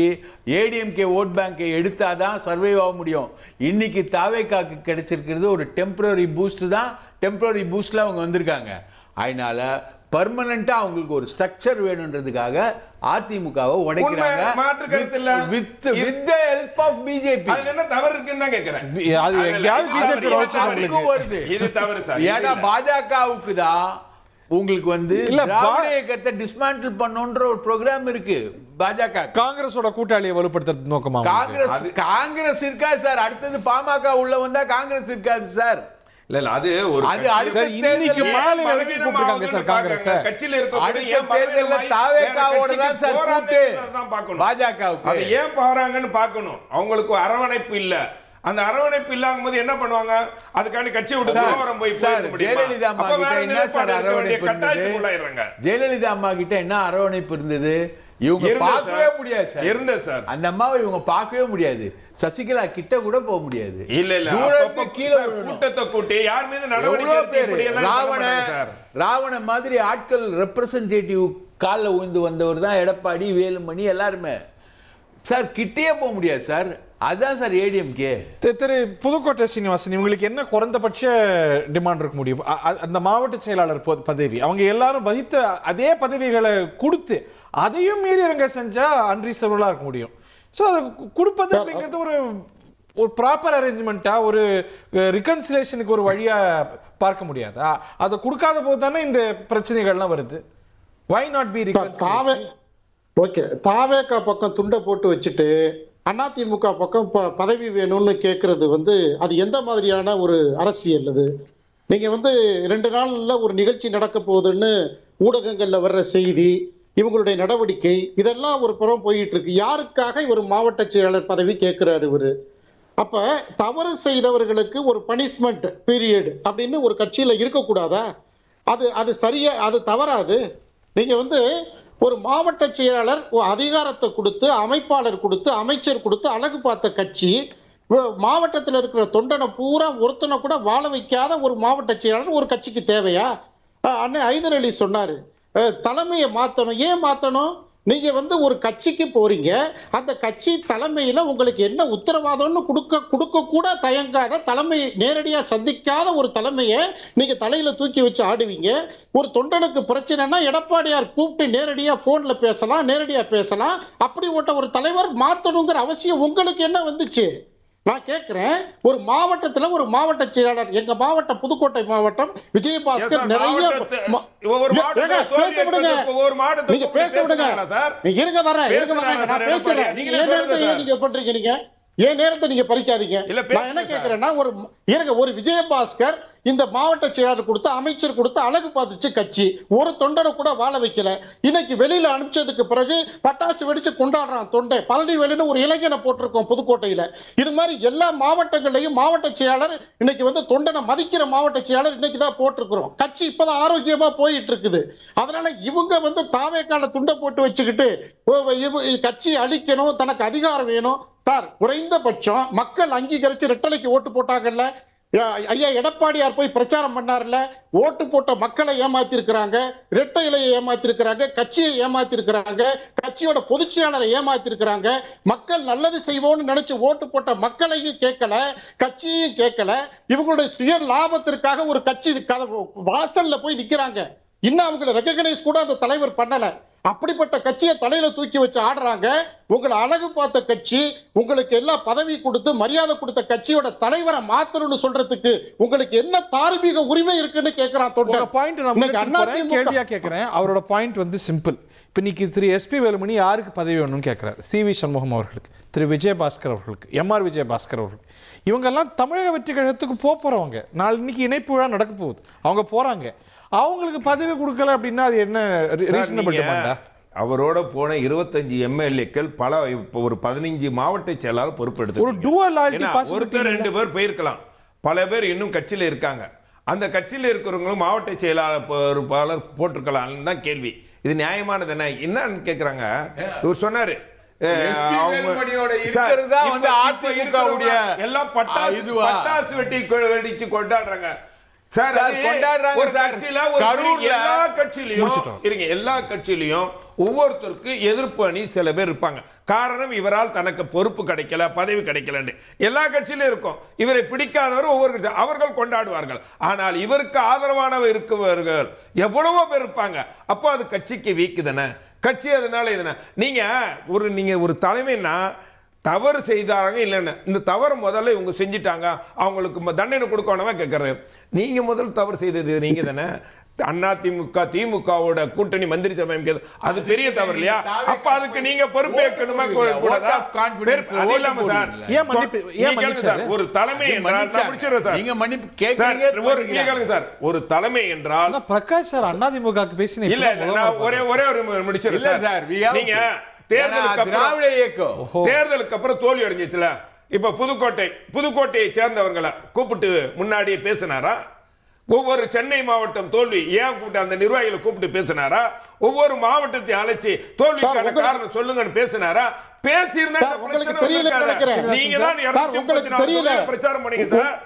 ஏடிஎம்கே ஓட் பேங்கை எடுத்தாதான் சர்வைவ் ஆக முடியும். இன்னைக்கு தாவேக்காக்கு கிடைச்சிருக்கிறது ஒரு டெம்பரரி பூஸ்ட் தான். டெம்பரரி பூஸ்ட்ல அவங்க வந்திருக்காங்க. அதனால பர்மனண்டா அவங்களுக்கு ஒரு ஸ்ட்ரக்சர் வேணும்ன்றதுக்காக அதிமுகவை உடைக்கிறாங்க. With the help of BJP. அதுல என்ன தவறு இருக்குன்னு தான் கேக்குறேன். அது எங்கயாவது பிஜேபி வருது. இது தவறு சார். ஏன்னா பாஜகவுக்கு தான் உங்களுக்கு வந்து திராவிட இயக்கத்தை டிஸ்மேண்டில் பண்ணணும்ன்ற ஒரு ப்ரோக்ராம் இருக்கு. பாஜக காங்கிரஸோட கூட்டாளியை வலுப்படுத்துறது நோக்கமா? காங்கிரஸ் இருக்கா சார்? அடுத்தது பாமக உள்ள வந்தா காங்கிரஸ் இருக்காது சார். இல்ல அது ஒரு இன்னைக்கு மாநில கூப்பிட்டாங்க சார் காங்கிரஸ் கட்சியில இருக்க அடுத்த தேர்தல்ல தாவேக்காவோட தான் சார் கூட்டு பாஜகவுக்கு. அது ஏன் போறாங்கன்னு பார்க்கணும். அவங்களுக்கு அரவணைப்பு இல்ல. அந்த அரவணைப்பு இல்லாம போது என்ன பண்ணுவாங்க? அதுக்காண்டி கட்சி விட்டு தூரம் போய் ஜெயலலிதா அம்மா கிட்ட என்ன சார் அரவணைப்பு இருந்தது? ஜெயலலிதா அம்மா கிட்ட என்ன அரவணைப்பு இருந்தது? இவங்க பார்க்கவே முடியாது சார். இருந்த சார் அந்த அம்மாவை இவங்க பார்க்கவே முடியாது. சசிகலா கிட்ட கூட போக முடியாது. இல்ல இல்ல, தூரத்துக்கு கீழே கூட்டத்தை கூட்டி யார் மீது நடவடிக்கை ராவண மாதிரி ஆட்கள் ரெப்ரசன்டேட்டிவ் காலில் உழுந்து வந்தவர் தான் எடப்பாடி, வேலுமணி எல்லாருமே சார். கிட்டே போக முடியாது சார். அதான் சார் ஏடிஎம்கே. திரு புதுக்கோட்டை சீனிவாசன், இவங்களுக்கு என்ன குறைந்தபட்ச டிமாண்ட் இருக்க முடியும்? அந்த மாவட்ட செயலாளர் பதவி அவங்க எல்லாரும் வகித்த அதே பதவிகளை கொடுத்து அதையும் மீறி அவங்க செஞ்சா அன்ரீசனபிளா இருக்க முடியும். ஸோ அதை கொடுப்பது அப்படிங்கிறது ஒரு ப்ராப்பர் அரேஞ்ச்மெண்ட்டா, ஒரு ரிகன்சிலேஷனுக்கு ஒரு வழியா பார்க்க முடியாதா? அதை கொடுக்காத போது தானே இந்த பிரச்சனைகள்லாம் வருது. Why not be reconciliation? Okay, தாவேக்கா பக்கம் துண்டை போட்டு வச்சுட்டு அதிமுக பக்கம் பதவி வேணும்னு கேட்கறது வந்து அது எந்த மாதிரியான ஒரு அரசியல்? அது நீங்க வந்து 2 நாள்ல ஒரு நிகழ்ச்சி நடக்க போகுதுன்னு ஊடகங்கள்ல வர்ற செய்தி, இவங்களுடைய நடவடிக்கை இதெல்லாம் ஒரு புறம் போயிட்டு இருக்கு. யாருக்காக ஒரு மாவட்ட செயலாளர் பதவி கேட்கிறாரு இவரு? அப்ப தவறு செய்தவர்களுக்கு ஒரு பனிஷ்மெண்ட் பீரியட் அப்படின்னு ஒரு கட்சியில இருக்கக்கூடாதா? அது சரியா? அது தவறாது. நீங்க வந்து ஒரு மாவட்ட செயலாளர் அதிகாரத்தை கொடுத்து, அமைப்பாளர் கொடுத்து, அமைச்சர் கொடுத்து அழகு பார்த்த கட்சி, மாவட்டத்தில் இருக்கிற தொண்டனை பூரா ஒருத்தனை கூட வாழ வைக்காத ஒரு மாவட்ட செயலாளர் ஒரு கட்சிக்கு தேவையா? அண்ணன் ஐதர் அலி சொன்னாரு, தலைமையை மாற்றணும். ஏன் மாற்றணும்? நீங்க வந்து ஒரு கட்சிக்கு போறீங்க, அந்த கட்சி தலைமையில உங்களுக்கு என்ன உத்தரவாதம்னு கொடுக்க கூட தயங்காத, தலைமை நேரடியா சந்திக்காத ஒரு தலைமையை நீங்க தலையில தூக்கி வச்சு ஆடுவீங்க. ஒரு தொண்டனுக்கு பிரச்சனைனா எடப்பாடியார் கூப்பிட்டு நேரடியா போன்ல பேசலாம், நேரடியா பேசலாம். அப்படி ஒரு தலைவர் மாத்தணுங்கிற அவசியம் உங்களுக்கு என்ன வந்துச்சு? நான் கேட்கிறேன், ஒரு மாவட்டத்துல ஒரு மாவட்ட செயலாளர், எங்க மாவட்டம் புதுக்கோட்டை மாவட்டம், விஜயபாஸ்கர் நிறைய நீங்க பேச விடுங்க. இருங்க வரேன் நான் பேசுறேன். நீங்க ஏன் நேரத்தை நீங்க பண்றீங்க? நீங்க ஏன் நேரத்தை நீங்க பறிக்காதீங்க. நான் என்ன கேட்கிறேன்னா, ஒரு விஜயபாஸ்கர் இந்த மாவட்ட செயலாளர் கொடுத்து, அமைச்சர் கொடுத்து அழகு பார்த்துச்சு கட்சி, ஒரு தொண்டனை கூட வாழ வைக்கல. இன்னைக்கு வெளியில அனுப்பிச்சதுக்கு பிறகு பட்டாசு வெடிச்சு கொண்டாடுறான் தொண்டை. பழனி வெளியில ஒரு இளைஞனை போட்டிருக்கோம் புதுக்கோட்டையில. இது மாதிரி எல்லா மாவட்டங்களையும் மாவட்ட செயலாளர் இன்னைக்கு வந்து தொண்டனை மதிக்கிற மாவட்ட செயலாளர் இன்னைக்கு தான் போட்டிருக்கிறோம். கட்சி இப்பதான் ஆரோக்கியமா போயிட்டு இருக்குது. அதனால இவங்க வந்து தாவேக்கால துண்டை போட்டு வச்சுக்கிட்டு கட்சி அழிக்கணும், தனக்கு அதிகாரம் வேணும், சார் குறைந்தபட்சம் மக்கள் அங்கீகரிச்சு ரெட்டலைக்கு ஓட்டு போட்டாங்கல்ல. ஐயா எடப்பாடியார் போய் பிரச்சாரம் பண்ணார்ல, ஓட்டு போட்ட மக்களை ஏமாத்தி இருக்கிறாங்க, இரட்டை இலையை ஏமாத்தி இருக்கிறாங்க, கட்சியை ஏமாத்தி இருக்கிறாங்க, கட்சியோட பொதுச் செயலாளரை ஏமாத்தி இருக்கிறாங்க. மக்கள் நல்லது செய்வோம்னு நினைச்சு ஓட்டு போட்ட மக்களையும் கேட்கல, கட்சியையும் கேட்கல. இவங்களுடைய சுய லாபத்திற்காக ஒரு கட்சி வாசல்ல போய் நிக்கிறாங்க. இன்னும் அவங்களை ரெகக்னைஸ் கூட அந்த தலைவர் பண்ணல. அப்படிப்பட்ட கட்சியை தலையில தூக்கி வச்சு ஆடுறாங்க. உங்களை அழகு பார்த்த கட்சி, உங்களுக்கு எல்லாம் பதவி கொடுத்து மரியாதை கொடுத்த கட்சியோட தலைவரை மாத்தணும்னு சொல்றதுக்கு உங்களுக்கு என்ன தார்மீக உரிமை இருக்குன்னு கேட்கிறான் தொண்டர். பாயிண்ட் நான் கேள்வியா கேட்கிறேன். அவரோட பாயிண்ட் வந்து சிம்பிள். இப்போ இன்னைக்கு திரு எஸ்பி வேலுமணி யாருக்கு பதவி வேணும்னு கேட்கிறாரு. சி.வி. சண்முகம் அவர்களுக்கு, திரு விஜயபாஸ்கர் அவர்களுக்கு, எம்.ஆர். விஜயபாஸ்கர் அவர்களுக்கு. இவங்கெல்லாம் தமிழக வெற்றி கழகத்துக்கு போறவங்க. இன்னைக்கு இணைப்பு விழா நடக்க போகுது, அவங்க போறாங்க. அவங்களுக்கு பதவி கொடுக்கல அப்படின்னா அது என்ன ரீசனபிள் டிமாண்டா? அவரோட போன 25 எம்எல்ஏக்கள் பல இப்போ ஒரு 15 மாவட்ட செயலாளர் பொறுப்பெடுத்து ஒரு dual loyalty possibility ஒருத்தர் 2 பேர் போயிருக்கலாம், பல பேர் இன்னும் கட்சியில் இருக்காங்க. அந்த கட்சியில் இருக்கிறவங்களும் மாவட்ட செயலாளர் பொறுப்பாளர் போட்டிருக்கலாம் தான் கேள்வி. இது நியாயமானது என்னன்னு கேட்குறாங்க. இவர் சொன்னாரு எல்லாம் பட்டாசு வெடிச்சு கொண்டாடுறாங்க சார். எல்லா கட்சியிலையும் ஒவ்வொருத்தருக்கு எதிர்ப்பு அணி சில பேர் இருப்பாங்க. காரணம் இவரால் தனக்கு பொறுப்பு கிடைக்கல, பதவி கிடைக்கலன்னு எல்லா கட்சியிலும் இருக்கும். இவரை பிடிக்காதவர் ஒவ்வொரு கட்சி அவர்கள் கொண்டாடுவார்கள். ஆனால் இவருக்கு ஆதரவானவர் இருக்கவர்கள் எவ்வளவோ பேர் இருப்பாங்க. அப்போ அது கட்சிக்கு வீக்கு தானே, கட்சி அதனால இதுனா நீங்க ஒரு தலைமைன்னா தவறு செய்தாங்க இல்லைன்னு இந்த தவறு முதல்ல இவங்க செஞ்சுட்டாங்க, அவங்களுக்கு தண்டனை கொடுக்கணுமா கேட்கறது. நீங்க முதல் தவறு செய்தது நீங்க தானே. அதிமுக திமுகவோட கூட்டணி மந்திரி சபை அது பெரிய தவறு இல்லையா? அப்ப அதுக்கு நீங்க பொறுப்பேற்கணுமா? ஒரு தலைமை சார், ஒரு தலைமை என்றால் பிரகாஷ் சார் அதிமுக பேசின இல்ல ஒரே ஒரு முடிச்சிருக்கேன் சார். நீங்க தேர்தலுக்கு அப்புறம் தோல்வி அடைஞ்சிச்சுல, இப்ப புதுக்கோட்டையை சேர்ந்தவங்களை கூப்பிட்டு முன்னாடியே பேசினாரா? ஒவ்வொரு சென்னை மாவட்டம் தோல்வி ஏன் கூப்பிட்டு அந்த நிர்வாகிகளை கூப்பிட்டு பேசினாரா? ஒவ்வொரு மாவட்டத்தையும் அழைச்சி தோல்விக்கான காரணம் சொல்லுங்கன்னு பேசினாரா? பேசியிருந்தா நீங்க தான் 234 பிரச்சாரம் பண்ணீங்க சார்.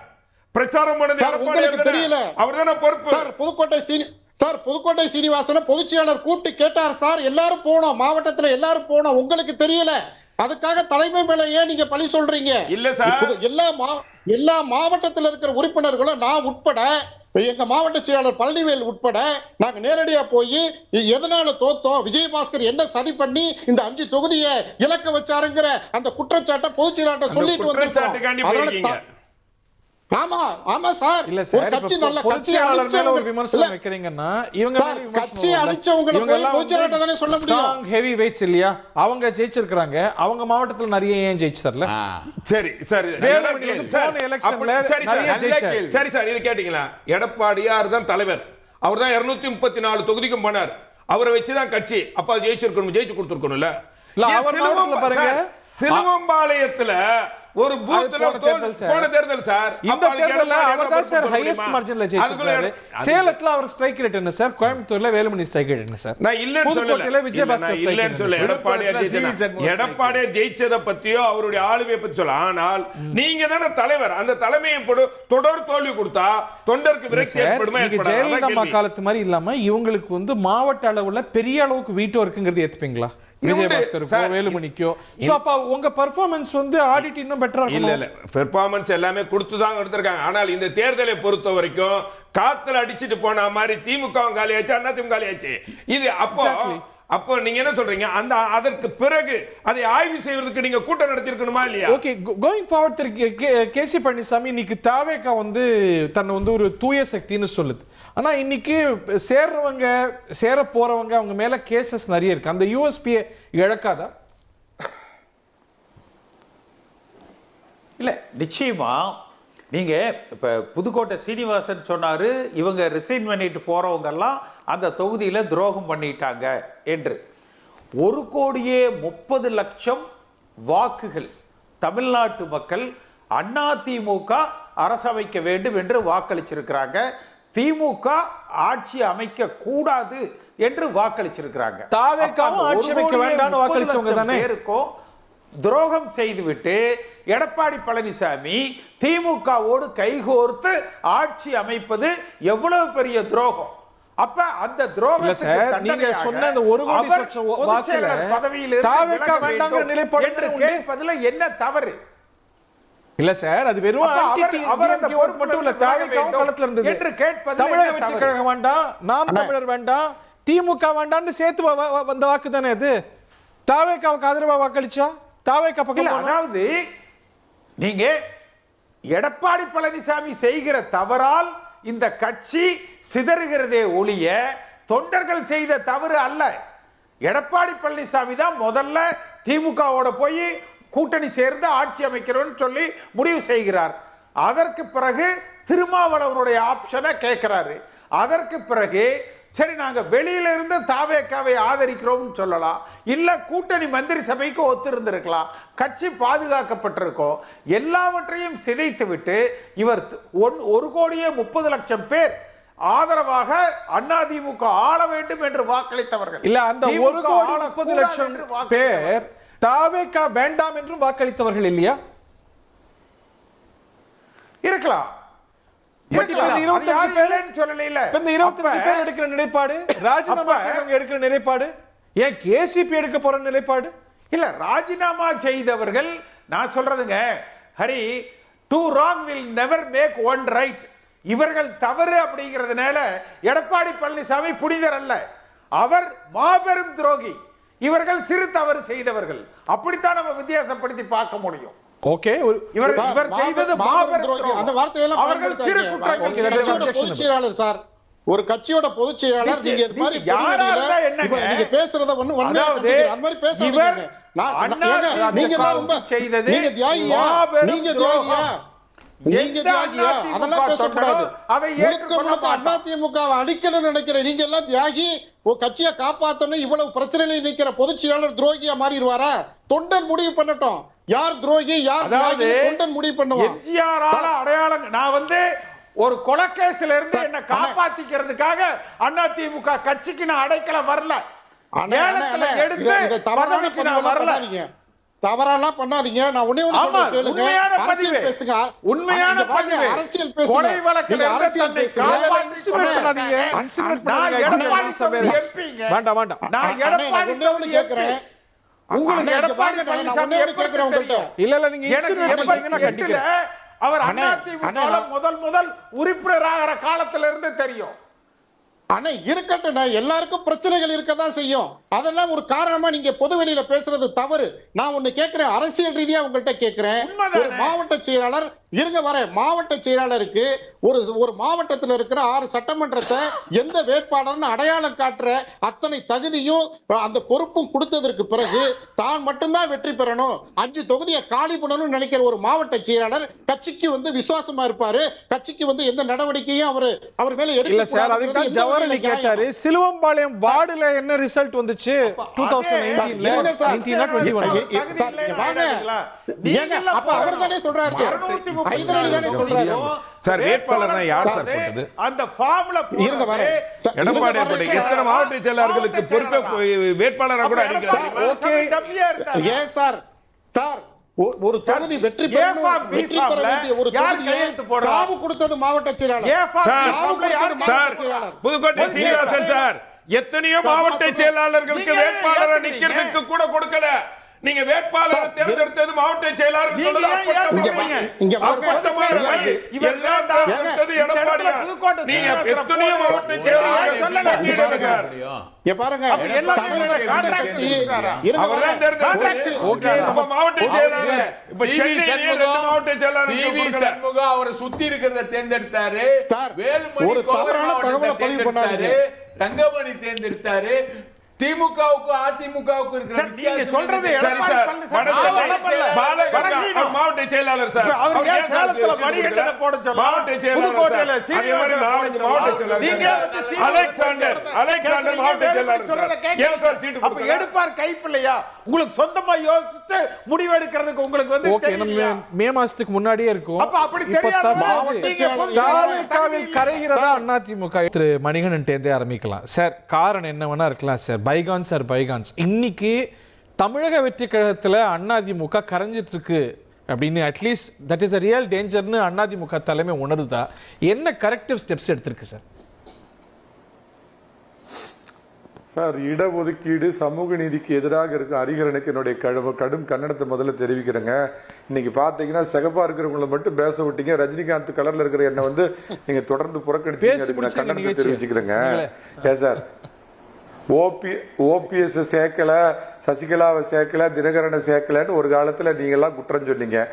பிரச்சாரம் பண்ணது அவர் தானே பொறுப்பு. புதுக்கோட்டை சீனிவாசன பொதுச் செயலாளர் கூப்பிட்டு கேட்டார் சார். எல்லாரும் போனோம், மாவட்டத்துல எல்லாரும் போனோம், உங்களுக்கு தெரியல. அதுக்காக தலைமை மேல ஏன் நீங்க பழி சொல்றீங்க? இல்ல சார், எல்லா மாவட்டத்தில் இருக்கிற உறுப்பினர்களும் நான் உட்பட, எங்க மாவட்ட செயலாளர் பழனிவேல் உட்பட நாங்க நேரடியா போய் எதனால தோத்தோம், விஜயபாஸ்கர் என்ன சதி பண்ணி இந்த 5 தொகுதியை இலக்க வச்சாருங்கிற அந்த குற்றச்சாட்டை பொதுச் செயலாளர் சொல்லிட்டு வந்திருக்கோம். ஆமா ஆமா சார். இல்ல சார், பொதுச்செயலாளர் மேல ஒரு விமர்சனம் வைக்கிறீங்கன்னா இவங்க மேல விமர்சனம் சொல்ல முடியும். ஹெவி வெயிட்ஸ் இல்லையா, அவங்க ஜெயிச்சிருக்காங்க, அவங்க மாவட்டத்துல நிறைய ஏன் ஜெயிச்சு தரல? சரி சார், சரி சார், இது கேட்டீங்களா? எடப்பாடியார் தான் தலைவர், அவர் தான் 234 தொகுதிக்கும் போனார், அவரை வச்சுதான் கட்சி. அப்ப ஜெயிச்சிருக்கணும், ஜெயிச்சு கொடுத்துருக்கணும்ல. சிலுவம்பாளையத்துல ஒரு பூத்ல போன தேர்தல் சார், இந்த தேர்தல்ல அவர்தான் சார் ஹையஸ்ட் மார்ஜின்ல ஜெயிச்சாரு. சேலத்துல அவர் ஸ்ட்ரைக் ரேட் என்ன சார்? கோயம்புத்தூர்ல வேலுமணி ஸ்ட்ரைக் ரேட் என்ன சார்? நான் இல்லன்னு சொல்லல, விஜயபாஸ்கர் இல்லன்னு சொல்ல. எடப்பாடியார் ஜெயிச்சத பத்தியோ அவருடைய ஆளுமையை பத்தி சொல்ல. ஆனால் நீங்க தானே தலைவர், அந்த தலைமையை தொடர் தோல்வி கொடுத்தா தொண்டருக்கு விரக்தி ஏற்படுமா? ஜெயலலிதா காலத்து மாதிரி இல்லாம இவங்களுக்கு வந்து மாவட்ட அளவுல பெரிய அளவுக்கு வீட்டோ இருக்குங்கிறது ஏத்துப்பீங்களா? விஜயபாஸ்கருக்கோ வேலுமணிக்கோ உங்க பெர்ஃபார்மன்ஸ் வந்து ஆடிட் இன்னும் பெட்டரா இருக்கும். இல்ல பெர்ஃபார்மன்ஸ் எல்லாமே கொடுத்து தான் எடுத்திருக்காங்க. ஆனால் இந்த தேர்தலை பொறுத்த வரைக்கும் காத்துல அடிச்சிட்டு போன மாதிரி திமுக காலியாச்சு, அதிமுக காலியாச்சு. இது அப்போ நீங்க என்ன சொல்றீங்க? அந்த அதற்கு பிறகு அதை ஆய்வு செய்வதற்கு நீங்க கூட்டம் நடத்திருக்கணுமா இல்லையா? ஓகே, கோயிங் ஃபார்வர்ட் கேசி பழனிசாமி இன்னைக்கு தாவேகா வந்து தன்னை வந்து ஒரு தூய சக்தின்னு சொல்லுது. ஆனா இன்னைக்கு சேர போறவங்க அவங்க மேல கேசஸ் நிறைய இருக்கு. அந்த யூஎஸ்பியை இழக்காதா? இல்ல நிச்சயமா. நீங்க இப்ப புதுக்கோட்டை சீனிவாசன் சொன்னாரு, இவங்க ரிசைன் பண்ணிட்டு போறவங்க எல்லாம் அந்த தொகுதியில துரோகம் பண்ணிட்டாங்க என்று. 1,30,00,000 வாக்குகள் தமிழ்நாட்டு மக்கள் அதிமுக அரசமைக்க வேண்டும் என்று வாக்களிச்சிருக்கிறாங்க. திமுக ஆட்சி அமைக்க கூடாது என்று வாக்களிச்சிருக்கிறாங்க. தாவேகாவும் ஆட்சி அமைக்க வேண்டாம்னு வாக்களிச்சவங்க தானே. துரோகம் செய்துவிட்டு எடப்பாடி பழனிசாமி திமுகவோடு கைகோர்த்து ஆட்சி அமைப்பது எவ்வளவு பெரிய துரோகம். அப்ப அந்த துரோகத்துக்கு நீங்க சொன்ன அந்த 1 கோடி வாக்குல பதவியில் தாவேக்கா வேண்டாம்ங்கற நிலைப்பாடு என்று கேட்பதுல என்ன தவறு? இல்ல சார், அது வெறும் அவர் அந்த பொறுப்பு மட்டும் இல்ல, தாவேக்காவும் களத்துல இருந்தது என்று கேட்பது தமிழக வெற்றி கழகம் வேண்டாம், நாம் தமிழர் வேண்டாம், திமுக வேண்டாம்னு சேர்த்து வந்த வாக்கு தானே அது. தாவேக்காவுக்கு ஆதரவா வாக்களிச்சா தாவேக்கா பக்கம். அதாவது நீங்க எடப்பாடி பழனிசாமி செய்கிற தவறால் இந்த கட்சி சிதறுகிறதே ஒழிய தொண்டர்கள் செய்த தவறு அல்ல. எடப்பாடி பழனிசாமி தான் முதல்ல திமுகவோட போய் கூட்டணி சேர்ந்து ஆட்சி அமைக்கிறோம்னு சொல்லி முடிவு செய்கிறார். அதற்கு பிறகு திருமாவளவனுடைய ஆப்ஷனை கேட்கிறாரு. அதற்கு பிறகு சரி நாங்க வெளியில இருந்து தாவேக்காவை ஆதரிக்கிறோம் சொல்லலாம், இல்ல கூட்டணி மந்திரி சபைக்கு ஒத்திருந்திருக்கலாம், கட்சி பாதுகாக்கப்பட்டிருக்கும். எல்லாவற்றையும் சிதைத்து விட்டு இவர் 1,30,00,000 பேர் ஆதரவாக அதிமுக ஆள வேண்டும் என்று வாக்களித்தவர்கள் இல்ல. அந்த 1,30,00,000 பேர் தாவேக்கா வேண்டாம் என்றும் வாக்களித்தவர்கள் இல்லையா? இருக்கலாம். எடுக்கிற நிலைப்பாடு, ராஜினாமா எடுக்கிற நிலைப்பாடு, ஏன் கேசிபி எடுக்க போற நிலைப்பாடு இல்ல. ராஜினாமா செய்தவர்கள் நான் சொல்றதுங்க Hari, 2 wrong will never make 1 right. இவர்கள் தவறு அப்படிங்கிறதுனால எடப்பாடி பழனிசாமி புனிதர் அல்ல, அவர் மாபெரும் துரோகி. இவர்கள் சிறு தவறு செய்தவர்கள். அப்படித்தான் நம்ம வித்தியாசப்படுத்தி பார்க்க முடியும். ஓகே, இவர் செய்தது மாபெரும் துரோகம். அந்த வார்த்தையெல்லாம் அவர்கள் சிறு குற்றங்கள் பொதுச் செயலாளர் சார், ஒரு கட்சியோட பொதுச் செயலாளர் நீங்க இது மாதிரி நீங்க பேசுறத ஒண்ணு அதாவது இவர் நீங்க ரொம்ப செய்தது நீங்க தியாகியா, நீங்க தியாகியா, நீங்க தியாகியா, அதெல்லாம் பேசக்கூடாது. அதை அதிமுக அடிக்கணும்னு நினைக்கிற நீங்க எல்லாம் தியாகி, ஒரு கட்சியை காப்பாத்தணும், இவ்வளவு பிரச்சனையில நிக்கிற பொதுச் செயலாளர் துரோகியா மாறிடுவாரா? தொண்டன் முடிவு பண்ணட்டும், யார் துரோகி யார் தியாகி தொண்டன் முடிவு பண்ணுவான். எம்ஜிஆர் அடையாளம். நான் ஒரு கொலைகேஸ்ல இருந்து என்ன காப்பாத்திக்கிறதுக்காக அதிமுக கட்சிக்கு நான் அடைக்கலம் வரல, எடுத்து பதவிக்கு நான் வரல. தவறாலாம் பண்ணாதீங்க. நான் உண்மையான பதிவு பேசுங்க, உண்மையான பதிவு. அரசியல் பேசுங்க, கொலை வழக்குல இருந்து தன்னை காப்பாற்றி வேண்டாம் வேண்டாம். நான் எடப்பாடி கேக்குறேன், உங்களுக்கு எடப்பாடி பழனிசாமி இல்ல இல்ல நீங்க அவர் அதிமுக முதல் உறுப்பினராகிற காலத்துல இருந்து தெரியும். ஆனா இருக்கட்டும், எல்லாருக்கும் பிரச்சனைகள் இருக்கதான் செய்யும். அதெல்லாம் ஒரு காரணமா நீங்க பொதுவெளியில பேசுறது தவறு. நான் ஒண்ணு கேட்கிறேன், அரசியல் ரீதியா உங்கள்கிட்ட கேட்கிறேன். ஒரு மாவட்ட செயலாளர் இருங்க வர மாவட்ட செயலாளருக்கு ஒரு மாவட்டத்தில் இருக்கிற 6 சட்டமன்றத்தை எந்த வேட்பாளர்னு அடையாளம் காட்டுற அத்தனை தகுதியும் அந்த பொறுப்பும் கொடுத்ததற்கு பிறகு தான் மட்டும்தான் வெற்றி பெறணும், 5 தொகுதியை காலி பண்ணணும்னு நினைக்கிற ஒரு மாவட்ட செயலாளர் கட்சிக்கு விசுவாசமா இருப்பாரு, கட்சிக்கு எந்த நடவடிக்கையும் அவர் மேல எடுக்க. ஜவஹர்லி கேட்டாரு, சிலுவம்பாளையம் வார்டுல என்ன ரிசல்ட் வந்துச்சு 2019ல? அப்ப அவர் தானே சொல்றாரு, சார் வேட்பாளர்னா யார் சார் போட்டது? அந்த ஃபார்ம்ல எடப்பாடி எத்தனை மாவட்ட செயலாளர்களுக்கு பொறுப்பை வேட்பாளரா கூட அறிவிக்கிறார். ஏன் சார் ஒரு தொகுதி வெற்றி பெற வேண்டிய ஒரு தொகுதியை சாவு கொடுத்தது மாவட்ட செயலாளர் புதுக்கோட்டை சீனிவாசன் சார். எத்தனையோ மாவட்ட செயலாளர்களுக்கு வேட்பாளரை நிக்கிறதுக்கு கூட கொடுக்கல. நீங்க வேட்பாளரை தேர்ந்தெடுத்தது மாவட்ட செயலாளர். அவரை சுத்தி இருக்கிறத தேர்ந்தெடுத்தாரு, வேலுமணி தேர்ந்தெடுத்தாரு, தங்கமணி தேர்ந்தெடுத்தாரு. திமுகவுக்கு அதிமுகவுக்கு இருக்கிற நீங்க சொல்றது மாவட்ட செயலாளர் சார். சேலத்துல மணிகண்டனை போட சொல்ல மாவட்ட செயலாளர் அதே மாதிரி 4-5 மாவட்ட செயலாளர். அலெக்சாண்டர் மாவட்ட செயலாளர். ஏன் சார் சீட்டு அப்ப எடுப்பார் கைப்பிள்ளையா? உங்களுக்கு சொந்தமா யோசிச்சு முடிவு எடுக்கிறதுக்கு உங்களுக்கு மே மாசத்துக்கு முன்னாடியே இருக்கும். அப்ப அப்படி தெரியாது கரைகிறதா அதிமுக. திரு மணிகண்டன் தேர்ந்தே ஆரம்பிக்கலாம் சார். காரணம் என்ன வேணா இருக்கலாம் சார், பைகான்ஸ் ஆர் பைகான்ஸ். இன்னைக்கு தமிழக வெற்றி கழகத்துல அதிமுக கரைஞ்சிட்டு இருக்கு அப்படின்னு at least that is a real டேஞ்சர்னு அதிமுக தலைமை உணருதா? என்ன கரெக்டிவ் ஸ்டெப்ஸ் எடுத்திருக்கு சார்? சார், இடஒதுக்கீடு சமூக நீதிக்கு எதிராக இருக்கும் அறிகரனுக்கு என்னுடைய கடும் கண்டனத்தை முதல்ல தெரிவிக்கிறேங்க. இன்னைக்கு பாத்தீங்கன்னா சிகப்பா இருக்கிறவங்களை மட்டும் பேச விட்டீங்க, ரஜினிகாந்த் கலர்ல இருக்கிற என்ன வந்து நீங்க தொடர்ந்து புறக்கணிச்சீங்க. கண்டனத்தை தெரிவிச்சுக்கிறேங்க. ஏன் சார், ஓபிஎஸ் சேர்க்கல, சசிகலாவை சேர்க்கல, தினகரனை சேர்க்கலன்னு ஒரு காலத்துல நீங்க எல்லாம் குற்றம் சொன்னீங்க.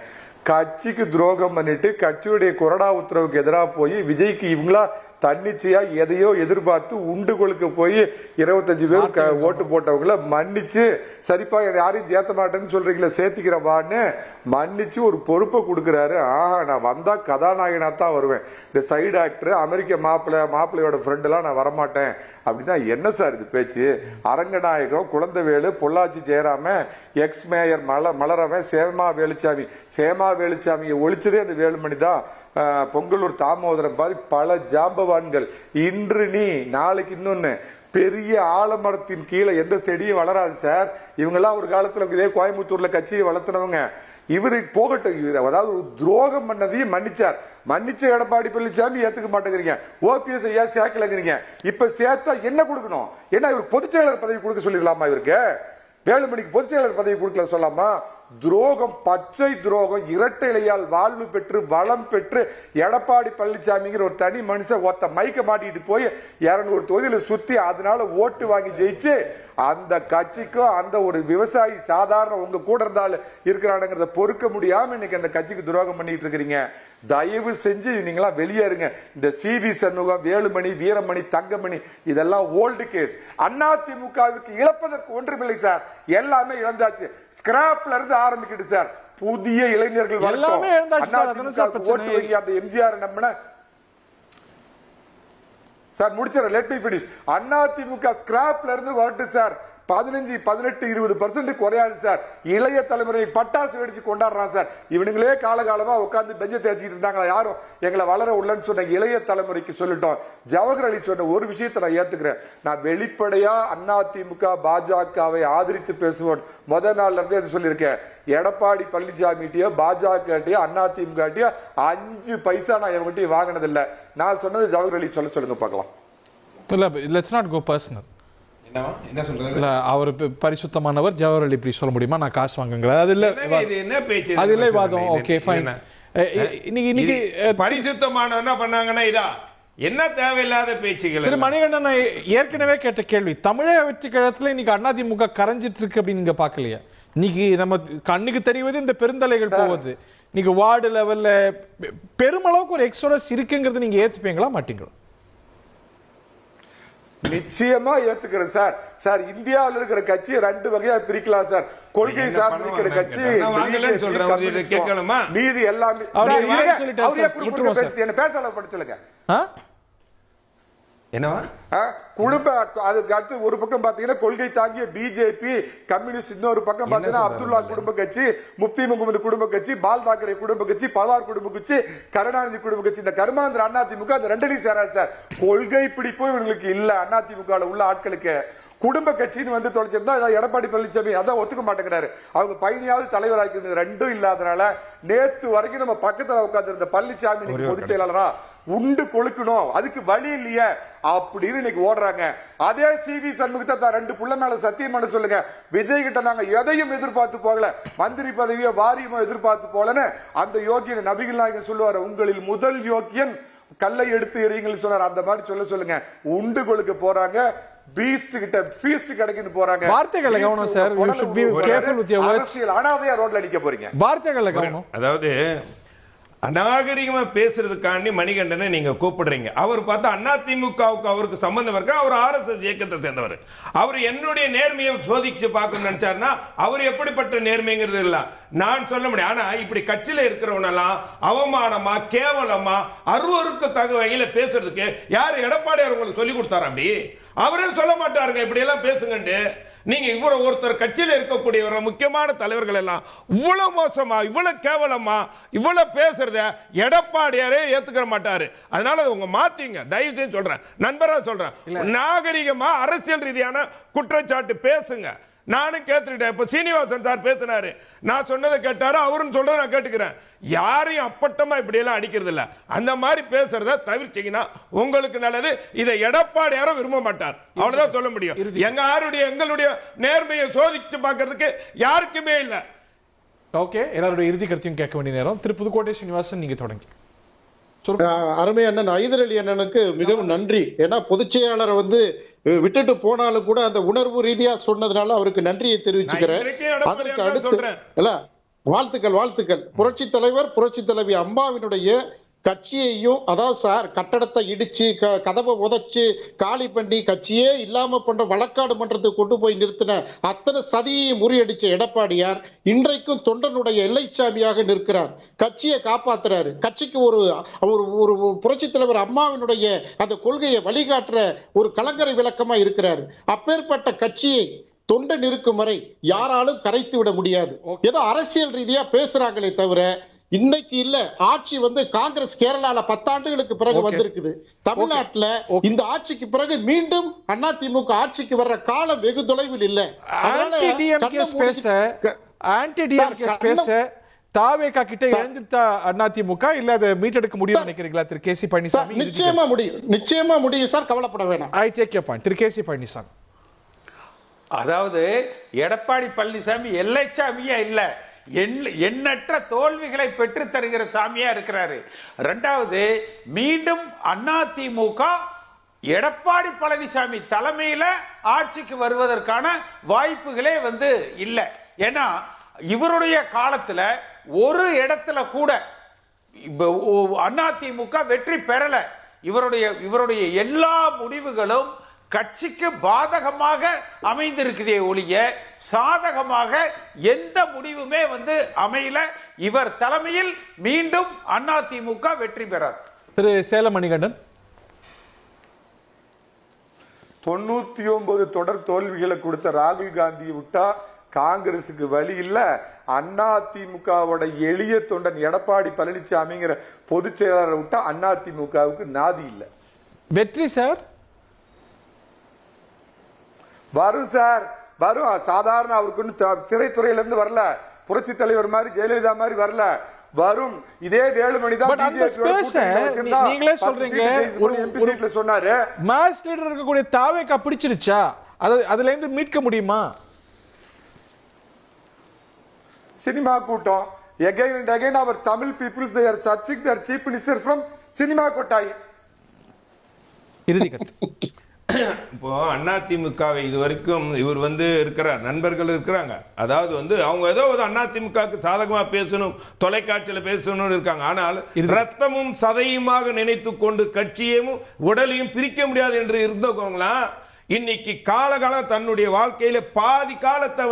கட்சிக்கு துரோகம் பண்ணிட்டு கட்சியுடைய கொறடா உத்தரவுக்கு எதிராக போய் விஜய்க்கு இவங்களா தன்னிச்சையா எதையோ எதிர்பார்த்து உண்டு கொழுக்க போய் 25 பேர் ஓட்டு போட்டவங்கள மன்னிச்சு, சரிப்பா யாரையும் சேர்த்த மாட்டேன்னு சொல்றீங்களா, சேர்த்திக்கிறவான்னு மன்னிச்சு ஒரு பொறுப்பை கொடுக்கிறாரு. ஆஹா, நான் வந்தா கதாநாயகனா தான் வருவேன், இந்த சைடு ஆக்டர் அமெரிக்க மாப்பிள்ளையோட ஃப்ரெண்ட் எல்லாம் நான் வரமாட்டேன் அப்படின்னா என்ன சார் இது பேச்சு? அரங்கநாயகம், குழந்தைவேலு, பொள்ளாச்சி ஜெயராம, எக்ஸ் மேயர் மலரவன், சேமா வேலுச்சாமியை ஒழிச்சதே அந்த வேலுமணி தான். பொங்கலூர் தாமோதரம் மாதிரி பல ஜாம்பவான்கள். இன்று நீ, நாளைக்கு இன்னொன்னு. பெரிய ஆலமரத்தின் கீழே எந்த செடியும் வளராது சார். இவங்கெல்லாம் ஒரு காலத்துல இதே கோயம்புத்தூர்ல கட்சியை வளர்த்துனவங்க. இவரு போகட்டும், அதாவது துரோகம் பண்ணதையும் மன்னிச்ச எடப்பாடி பழனிசாமி ஏத்துக்க மாட்டேங்கிறீங்க. ஓபிஎஸ் ஐயா சேர்க்கலங்கிறீங்க. இப்ப சேர்த்தா என்ன கொடுக்கணும்? என்ன இவர் பொதுச் செயலாளர் பதவி கொடுக்க சொல்லிடலாமா? இவருக்கு வேலுமணிக்கு பொதுச் செயலாளர் பதவி கொடுக்கல சொல்லாமா? துரோகம், பச்சை துரோகம். இரட்டை இலையால் வாழ்வு பெற்று வளம் பெற்று எடப்பாடி பழனிசாமிங்கிற ஒரு தனி மனுஷன் ஒத்த மைக்க மாட்டிட்டு போய் 200 தொகுதியில சுத்தி அதனால ஓட்டு வாங்கி ஜெயிச்சு அந்த கட்சிக்கும் அந்த ஒரு விவசாயி சாதாரண உங்க கூட இருந்தாலும் இருக்கிறானுங்கிறத பொறுக்க முடியாம இன்னைக்கு அந்த கட்சிக்கு துரோகம் பண்ணிட்டு இருக்கிறீங்க. தயவு செஞ்சு நீங்களா வெளியேறுங்க. இந்த சிவி சண்முகம், வேலுமணி, வீரமணி, தங்கமணி இதெல்லாம் ஓல்டு கேஸ். அதிமுகவுக்கு இழப்பதற்கு ஒன்றுமில்லை சார், எல்லாமே இழந்தாச்சு. ஸ்கிராப்ல இருந்து ஆரம்பிக்கிட்டு சார். புதிய இளைஞர்கள் ஓட்டு வங்கி அந்த எம்ஜிஆர் நம்பின சார் முடிச்சிடறேன், லெட் மீ ஃபினிஷ். அதிமுக ஸ்கிராப்ல இருந்து வரட்டு சார். 15, 18, 20% குறையாது சார். இளைய தலைமுறை பட்டாசு வெடிச்சு கொண்டாடுறான் சார். இவனுங்களே காலகாலமா உட்கார்ந்து பெஞ்ச தேய்ச்சிட்டு இருந்தாங்களா? யாரும் எங்களை வளர உள்ளன்னு சொன்ன இளைய தலைமுறைக்கு சொல்லிட்டோம். ஜவஹர் அலி சொன்ன ஒரு விஷயத்தை நான் ஏத்துக்கிறேன். நான் வெளிப்படையா அதிமுக பாஜகவை ஆதரித்து பேசுவோம். முதல் நாள்ல இருந்தே அது சொல்லியிருக்கேன். எடப்பாடி பழனிசாமிகிட்டயோ பாஜக அதிமுக 5 பைசா நான் இவங்ககிட்ட வாங்கினது இல்ல. நான் சொன்னது ஜவஹர் அலி சொல்லுங்க பார்க்கலாம். Let's not go personal. என்ன சொல்றாரு? இல்ல, அவர் பரிசுத்தமானவர், ஜவஹர் அலி இப்படி சொல்ல முடியுமா? நான் காசு வாங்குங்கிறார். அது இல்ல, இது என்ன பேச்சு? அது இல்லை வாதம். Okay fine. இன்னைக்கு பரிசுத்தமான பண்ணாங்கன்னா இதா என்ன தேவையில்லாத பேச்சுகள்? திரு மணிகண்டன், நான் ஏற்கனவே கேட்ட கேள்வி, தமிழக வெற்றி கழகத்துல இன்னைக்கு அதிமுக கரைஞ்சிட்டு இருக்கு அப்படின்னு நீங்க பாக்கலையா? இன்னைக்கு நம்ம கண்ணுக்கு தெரிவது இந்த பெருந்தலைகள் போவது. இன்னைக்கு வார்டு லெவல்ல பெருமளவுக்கு ஒரு எக்ஸோடஸ் இருக்குங்கிறது நீங்க ஏத்துப்பீங்களா மாட்டீங்களா? நிச்சயமா ஏத்துக்கிறேன் சார். சார், இந்தியாவில் இருக்கிற கட்சி 2 வகையா பிரிக்கலாம் சார். கொள்கை சார்ந்து இருக்கிற கட்சி, மீதி எல்லாமே என்ன பேச சொல்லுங்க. என்னவா குடும்ப அதுக்கு அடுத்து ஒரு பக்கம் பாத்தீங்கன்னா கொள்கை தாங்கிய பிஜேபி, கம்யூனிஸ்ட், இன்னொரு பக்கம் பாத்தீங்கன்னா அப்துல்லா குடும்ப கட்சி, முப்தி முகமது குடும்ப கட்சி, பால் தாக்கரே குடும்ப கட்சி, பவார் குடும்ப கட்சி, கருணாநிதி குடும்ப கட்சி. இந்த கருமாந்திர அதிமுக அந்த 2 சேராது சார். கொள்கை பிடிப்பும் இவங்களுக்கு இல்ல. அதிமுக உள்ள ஆட்களுக்கு குடும்ப கட்சின்னு வந்து தொலைச்சிருந்தா எடப்பாடி பழனிசாமி அதான் ஒத்துக்க மாட்டேங்கிறாரு. அவங்க பையனையாவது தலைவராக்கிறது 2 இல்லாதனால நேத்து வரைக்கும் நம்ம பக்கத்துல உட்கார்ந்து இருந்த பழனிசாமி பொதுச் செயலாளரா உண்டு கொழுக்கணும், அதுக்கு வழி இல்லையே அப்படின்னு இன்னைக்கு ஓடுறாங்க. அதே சிவி சண்முகத்தை 2 புள்ள மேல சத்தியம் பண்ண சொல்லுங்க. விஜய் கிட்ட நாங்க எதையும் எதிர்பார்த்து போகல, மந்திரி பதவியோ வாரியமோ எதிர்பார்த்து போலன்னு அந்த யோகியன் நபிகள் நாயகன் சொல்லுவாரு, உங்களில் முதல் யோகியன் கல்லை எடுத்து எறியுங்கள் சொன்னார். அந்த மாதிரி சொல்லுங்க. உண்டு கொழுக்க போறாங்க. பீஸ்ட் கிட்ட ஃபீஸ்ட் கிடைக்குன்னு போறாங்க. வார்த்தைகளை கவனம் sir. You should be careful with your words. அனாதையா ரோட்ல அடிக்க போறீங்க. வார்த்தைகளை கவனம். அதாவது அநாகரிகமா பேசுறதுக்காண்டி மணிகண்டனை நீங்க கூப்பிடுறீங்க. அவர் பார்த்தா அதிமுகவுக்கு அவருக்கு சம்பந்தம் இருக்கு. அவர் RSS இயக்கத்தை சேர்ந்தவர். அவர் என்னுடைய நேர்மையை சோதிச்சு பார்க்கணும்னு நினைச்சாருன்னா அவர் எப்படிப்பட்ட நேர்மைங்கிறது இல்ல நான் சொல்ல முடியும். ஆனா இப்படி கட்சியில இருக்கிறவனெல்லாம் அவமானமா கேவலமா அருவருக்கு தகு வகையில பேசுறதுக்கு யார் எடப்பாடியார் உங்களுக்கு சொல்லி கொடுத்தாரு? அப்படி அவரே சொல்ல மாட்டாருங்க இப்படி எல்லாம் பேசுங்கண்டு. நீங்க இவ்வளவு ஒருத்தர் கட்சியில் இருக்கக்கூடியவர்கள் முக்கியமான தலைவர்கள் எல்லாம் இவ்வளவு மோசமா இவ்வளவு கேவலமா இவ்வளவு பேசுறத எடப்பாடியாரே ஏத்துக்க மாட்டாரு. அதனால உங்க மாத்தீங்க, தயவு செய்து சொல்றேன், நண்பரா சொல்றேன், நாகரிகமா அரசியல் ரீதியான குற்றச்சாட்டு பேசுங்க. நானும் கேட்டுக்கிட்டேன். இப்போ சீனிவாசன் சார் பேசினாரு, நான் சொன்னதை கேட்டாரு, அவரும் சொல்றதை நான் கேட்டுக்கிறேன். யாரையும் அப்பட்டமா இப்படியெல்லாம் அடிக்கிறது இல்லை. அந்த மாதிரி பேசுறத தவிர்த்தீங்கன்னா உங்களுக்கு நல்லது. இதை எடப்பாடி யாரும் விரும்ப மாட்டார், அவ்வளவுதான் சொல்ல முடியும். எங்களுடைய நேர்மையை சோதிச்சு பார்க்கறதுக்கு யாருக்குமே இல்லை. ஓகே, எல்லாருடைய இறுதி கருத்தையும் கேட்க வேண்டிய நேரம். திரு புதுக்கோட்டை சீனிவாசன், நீங்க தொடங்கி. அருமை அண்ணன் ஐதர் அலி அண்ணனுக்கு மிகவும் நன்றி. ஏன்னா பொதுச் செயலாளரை விட்டுட்டு போனாலும் கூட அந்த உணர்வு ரீதியா சொன்னதுனால அவருக்கு நன்றியை தெரிவிச்சுக்கிறேன். அதற்கு அடுத்து இல்ல, வாழ்த்துக்கள். புரட்சி தலைவர் புரட்சி தலைவி அம்மாவினுடைய கட்சியையும், அதாவது சார் கட்டடத்தை இடிச்சு கதவை உதைச்சு காலி பண்ணி கட்சியே இல்லாம பண்ற வழக்காடு மன்றத்துக்கு கொண்டு போய் நிறுத்தின அத்தனை சதியை முறியடிச்ச எடப்பாடியார் இன்றைக்கும் தொண்டனுடைய எல்லைச்சாமியாக நிற்கிறார். கட்சியை காப்பாத்துறாரு. கட்சிக்கு ஒரு புரட்சி தலைவர் அம்மாவினுடைய அந்த கொள்கையை வழிகாட்டுற ஒரு கலங்கரை விளக்கமா இருக்கிறாரு. அப்பேற்பட்ட கட்சியை தொண்டன் இருக்கும் வரை யாராலும் கரைத்து விட முடியாது. ஏதோ அரசியல் ரீதியா பேசுறாங்களே தவிர இன்னைக்கு இல்ல. ஆட்சி காங்கிரஸ் கேரளால 10 ஆண்டுகளுக்கு பிறகு வந்திருக்குது. தமிழ்நாட்டுல இந்த ஆட்சிக்கு பிறகு மீண்டும் அதிமுக ஆட்சிக்கு வர்ற காலம் வெகு தொலைவில் இல்ல. ஆன்டி டிஎம்கே ஸ்பேஸ் தாவேகா கிட்ட எழுந்திருத்தா அதிமுக இல்ல அதை மீட்டெடுக்க முடியும் நினைக்கிறீங்களா திரு கே சி பழனிசாமி? நிச்சயமா முடியும் சார், கவலைப்பட வேணாம். I take your point. Thiru K C Palaniswami, அதாவது எடப்பாடி பழனிசாமி எல்லைச்சாமியா இல்ல, எண்ணற்ற தோல்விகளை பெற்று தருகிற சாமியா இருக்கிறாரு. இரண்டாவது, மீண்டும் அதிமுக எடப்பாடி பழனிசாமி தலைமையில ஆட்சிக்கு வருவதற்கான வாய்ப்புகளே இல்லை. ஏன்னா இவருடைய காலத்துல ஒரு இடத்துல கூட அதிமுக வெற்றி பெறல. இவருடைய எல்லா முடிவுகளும் கட்சிக்கு பாதகமாக அமைந்திருக்கிறதே ஒழிய சாதகமாக எந்த முடிவுமே அமையல. இவர் தலைமையில் மீண்டும் அதிமுக வெற்றி பெறார். திரு சேலம் மணிகண்டன், 99 தொடர் தோல்விகளை கொடுத்த ராகுல் காந்தியை விட்டா காங்கிரசுக்கு வழி இல்ல. அதிமுகவோட எளிய தொண்டன் எடப்பாடி பழனிசாமிங்கிற பொதுச் செயலாளரை விட்டா அதிமுகவுக்கு நாதி இல்ல. வெற்றி சார் வரும் சார், வரும். சாதாரண அவருக்கு சிறைத்துறையில இருந்து வரல, புரட்சி தலைவர் மாதிரி ஜெயலலிதா மாதிரி வரல, வரும். இதே வேலுமணி தான் நீங்களே சொல்றீங்க ஒரு எம்பி சீட்ல சொன்னாரு. மாஸ் லீடர் இருக்கக்கூடிய தாவேகா பிடிச்சிருச்சா? அதுல இருந்து மீட்க முடியுமா? சினிமா கூட்டம் again and again our Tamil peoples they are searching their chief minister from cinema கொட்டாய். இறுதி கருத்து. இப்போ அதிமுகவை இது வரைக்கும் இவர் இருக்கிறார், நண்பர்கள் இருக்கிறாங்க. அதாவது அவங்க ஏதோ அதிமுகவுக்கு சாதகமா பேசணும், தொலைக்காட்சியில் பேசணும்னு இருக்காங்க. ஆனால் ரத்தமும் சதையுமாக நினைத்து கொண்டு கட்சியையும் உடலையும் பிரிக்க முடியாது என்று இருந்தவங்களாம் இன்னைக்கு காலகாலம் தன்னுடைய வாழ்க்கையில பாதி காலத்தை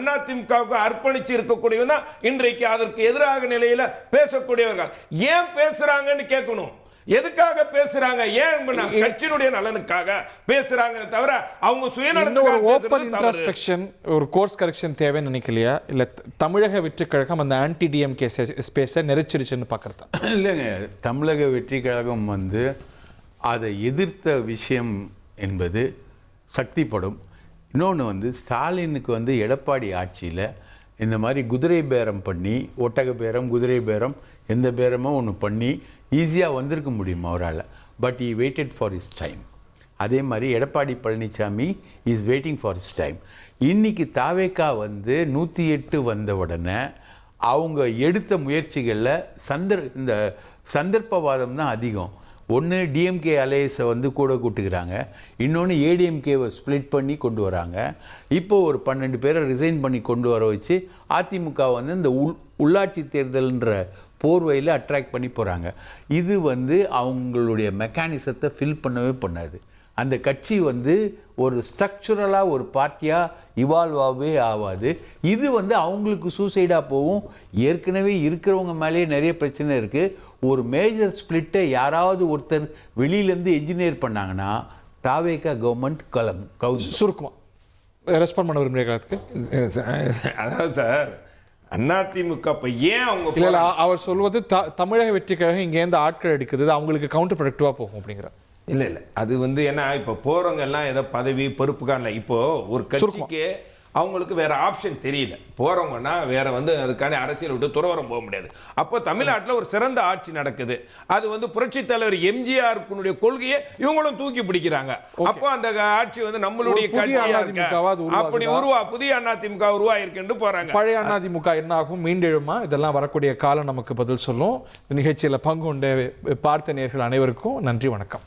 அதிமுகவுக்கு அர்ப்பணிச்சு இருக்கக்கூடியவங்க இன்றைக்கு அதற்கு எதிராக நிலையில பேசக்கூடியவர்கள். ஏன் பேசுறாங்கன்னு கேட்கணும். எதுக்காக பேசுறாங்க? ஏன் கட்சியினுடைய நலனுக்காக பேசுறாங்க தவிர அவங்க சுயநலத்துக்காக. ஒரு ஓபன் இன்ட்ரோஸ்பெக்ஷன், ஒரு கோர்ஸ் கரெக்ஷன் தேவைன்னு நினைக்கலையா? இல்ல தமிழக வெற்றி கழகம் அந்த ஆன்டி டிஎம்கே ஸ்பேஸை நெரிச்சிருச்சுன்னு பார்க்கறதா? இல்லைங்க, தமிழக வெற்றி கழகம் அதை எதிர்த்த விஷயம் என்பது சக்திப்படும். இன்னொன்று ஸ்டாலினுக்கு எடப்பாடி ஆட்சியில் இந்த மாதிரி குதிரை பேரம் பண்ணி, ஒட்டக பேரம், குதிரை பேரம், எந்த பேரமோ ஒன்று பண்ணி ஈஸியாக வந்திருக்க முடியும் அவரால். But E weighted for his time. அதே மாதிரி Edappadi Palaniswami is waiting for his time. இன்றைக்கி தாவேக்கா 108 வந்த உடனே அவங்க எடுத்த முயற்சிகளில் இந்த சந்தர்ப்பவாதம் தான் அதிகம். ஒன்று டிஎம்கே அலையஸை கூட கூட்டுக்கிறாங்க, இன்னொன்று ஏடிஎம்கேவை ஸ்ப்ளிட் பண்ணி கொண்டு வராங்க. இப்போது ஒரு 12 பேரை ரிசைன் பண்ணி கொண்டு வர வச்சு அதிமுக இந்த உள்ளாட்சி தேர்தல்ன்ற போர்வையில் அட்ராக்ட் பண்ணி போகிறாங்க. இது அவங்களுடைய மெக்கானிசத்தை ஃபில் பண்ணவே பண்ணாது. அந்த கட்சி ஒரு ஸ்ட்ரக்சுரலாக ஒரு பார்ட்டியாக இவால்வ் ஆகவே ஆகாது. இது அவங்களுக்கு சூசைடாக போகும். ஏற்கனவே இருக்கிறவங்க மேலேயே நிறைய பிரச்சனை இருக்குது. ஒரு மேஜர் ஸ்பிளிட்டை யாராவது ஒருத்தர் வெளியிலேருந்து என்ஜினியர் பண்ணாங்கன்னா தாவேகா கவர்மெண்ட் சுருக்குமா ரெஸ்பாண்ட் பண்ண விரும்புகிறதுக்கு. அதாவது சார் அதிமுக ஏன் அவங்க இல்லை, அவர் சொல்வது தமிழக வெற்றி கழகம் இங்கேருந்து ஆட்கள் எடுக்குது, அவங்களுக்கு கவுண்டர் ப்ரொடக்டிவாக போகும் அப்படிங்கிற. இல்லை அது ஏன்னா இப்போ போகிறவங்க எல்லாம் ஏதோ பதவி பொறுப்புக்கான. இப்போ ஒரு கட்சிக்கு அவங்களுக்கு வேற ஆப்ஷன் தெரியல. போறவங்கன்னா வேற அதுக்கான அரசியல் விட்டு துறவரம் போக முடியாது. அப்போ தமிழ்நாட்டில் ஒரு சிறந்த ஆட்சி நடக்குது. அது புரட்சி தலைவர் எம்ஜிஆர் கொள்கையை இவங்களும் தூக்கி பிடிக்கிறாங்க. அப்போ அந்த ஆட்சி நம்மளுடைய கட்சியா அப்படி புதிய அதிமுக உருவாயிருக்குன்னு போறாங்க. பழைய அதிமுக என்ன ஆகும், மீண்டெழுமா? இதெல்லாம் வரக்கூடிய காலம் நமக்கு பதில் சொல்லும். நிகழ்ச்சியில் பங்கு கொண்ட பார்த்த நேயர்கள் அனைவருக்கும் நன்றி, வணக்கம்.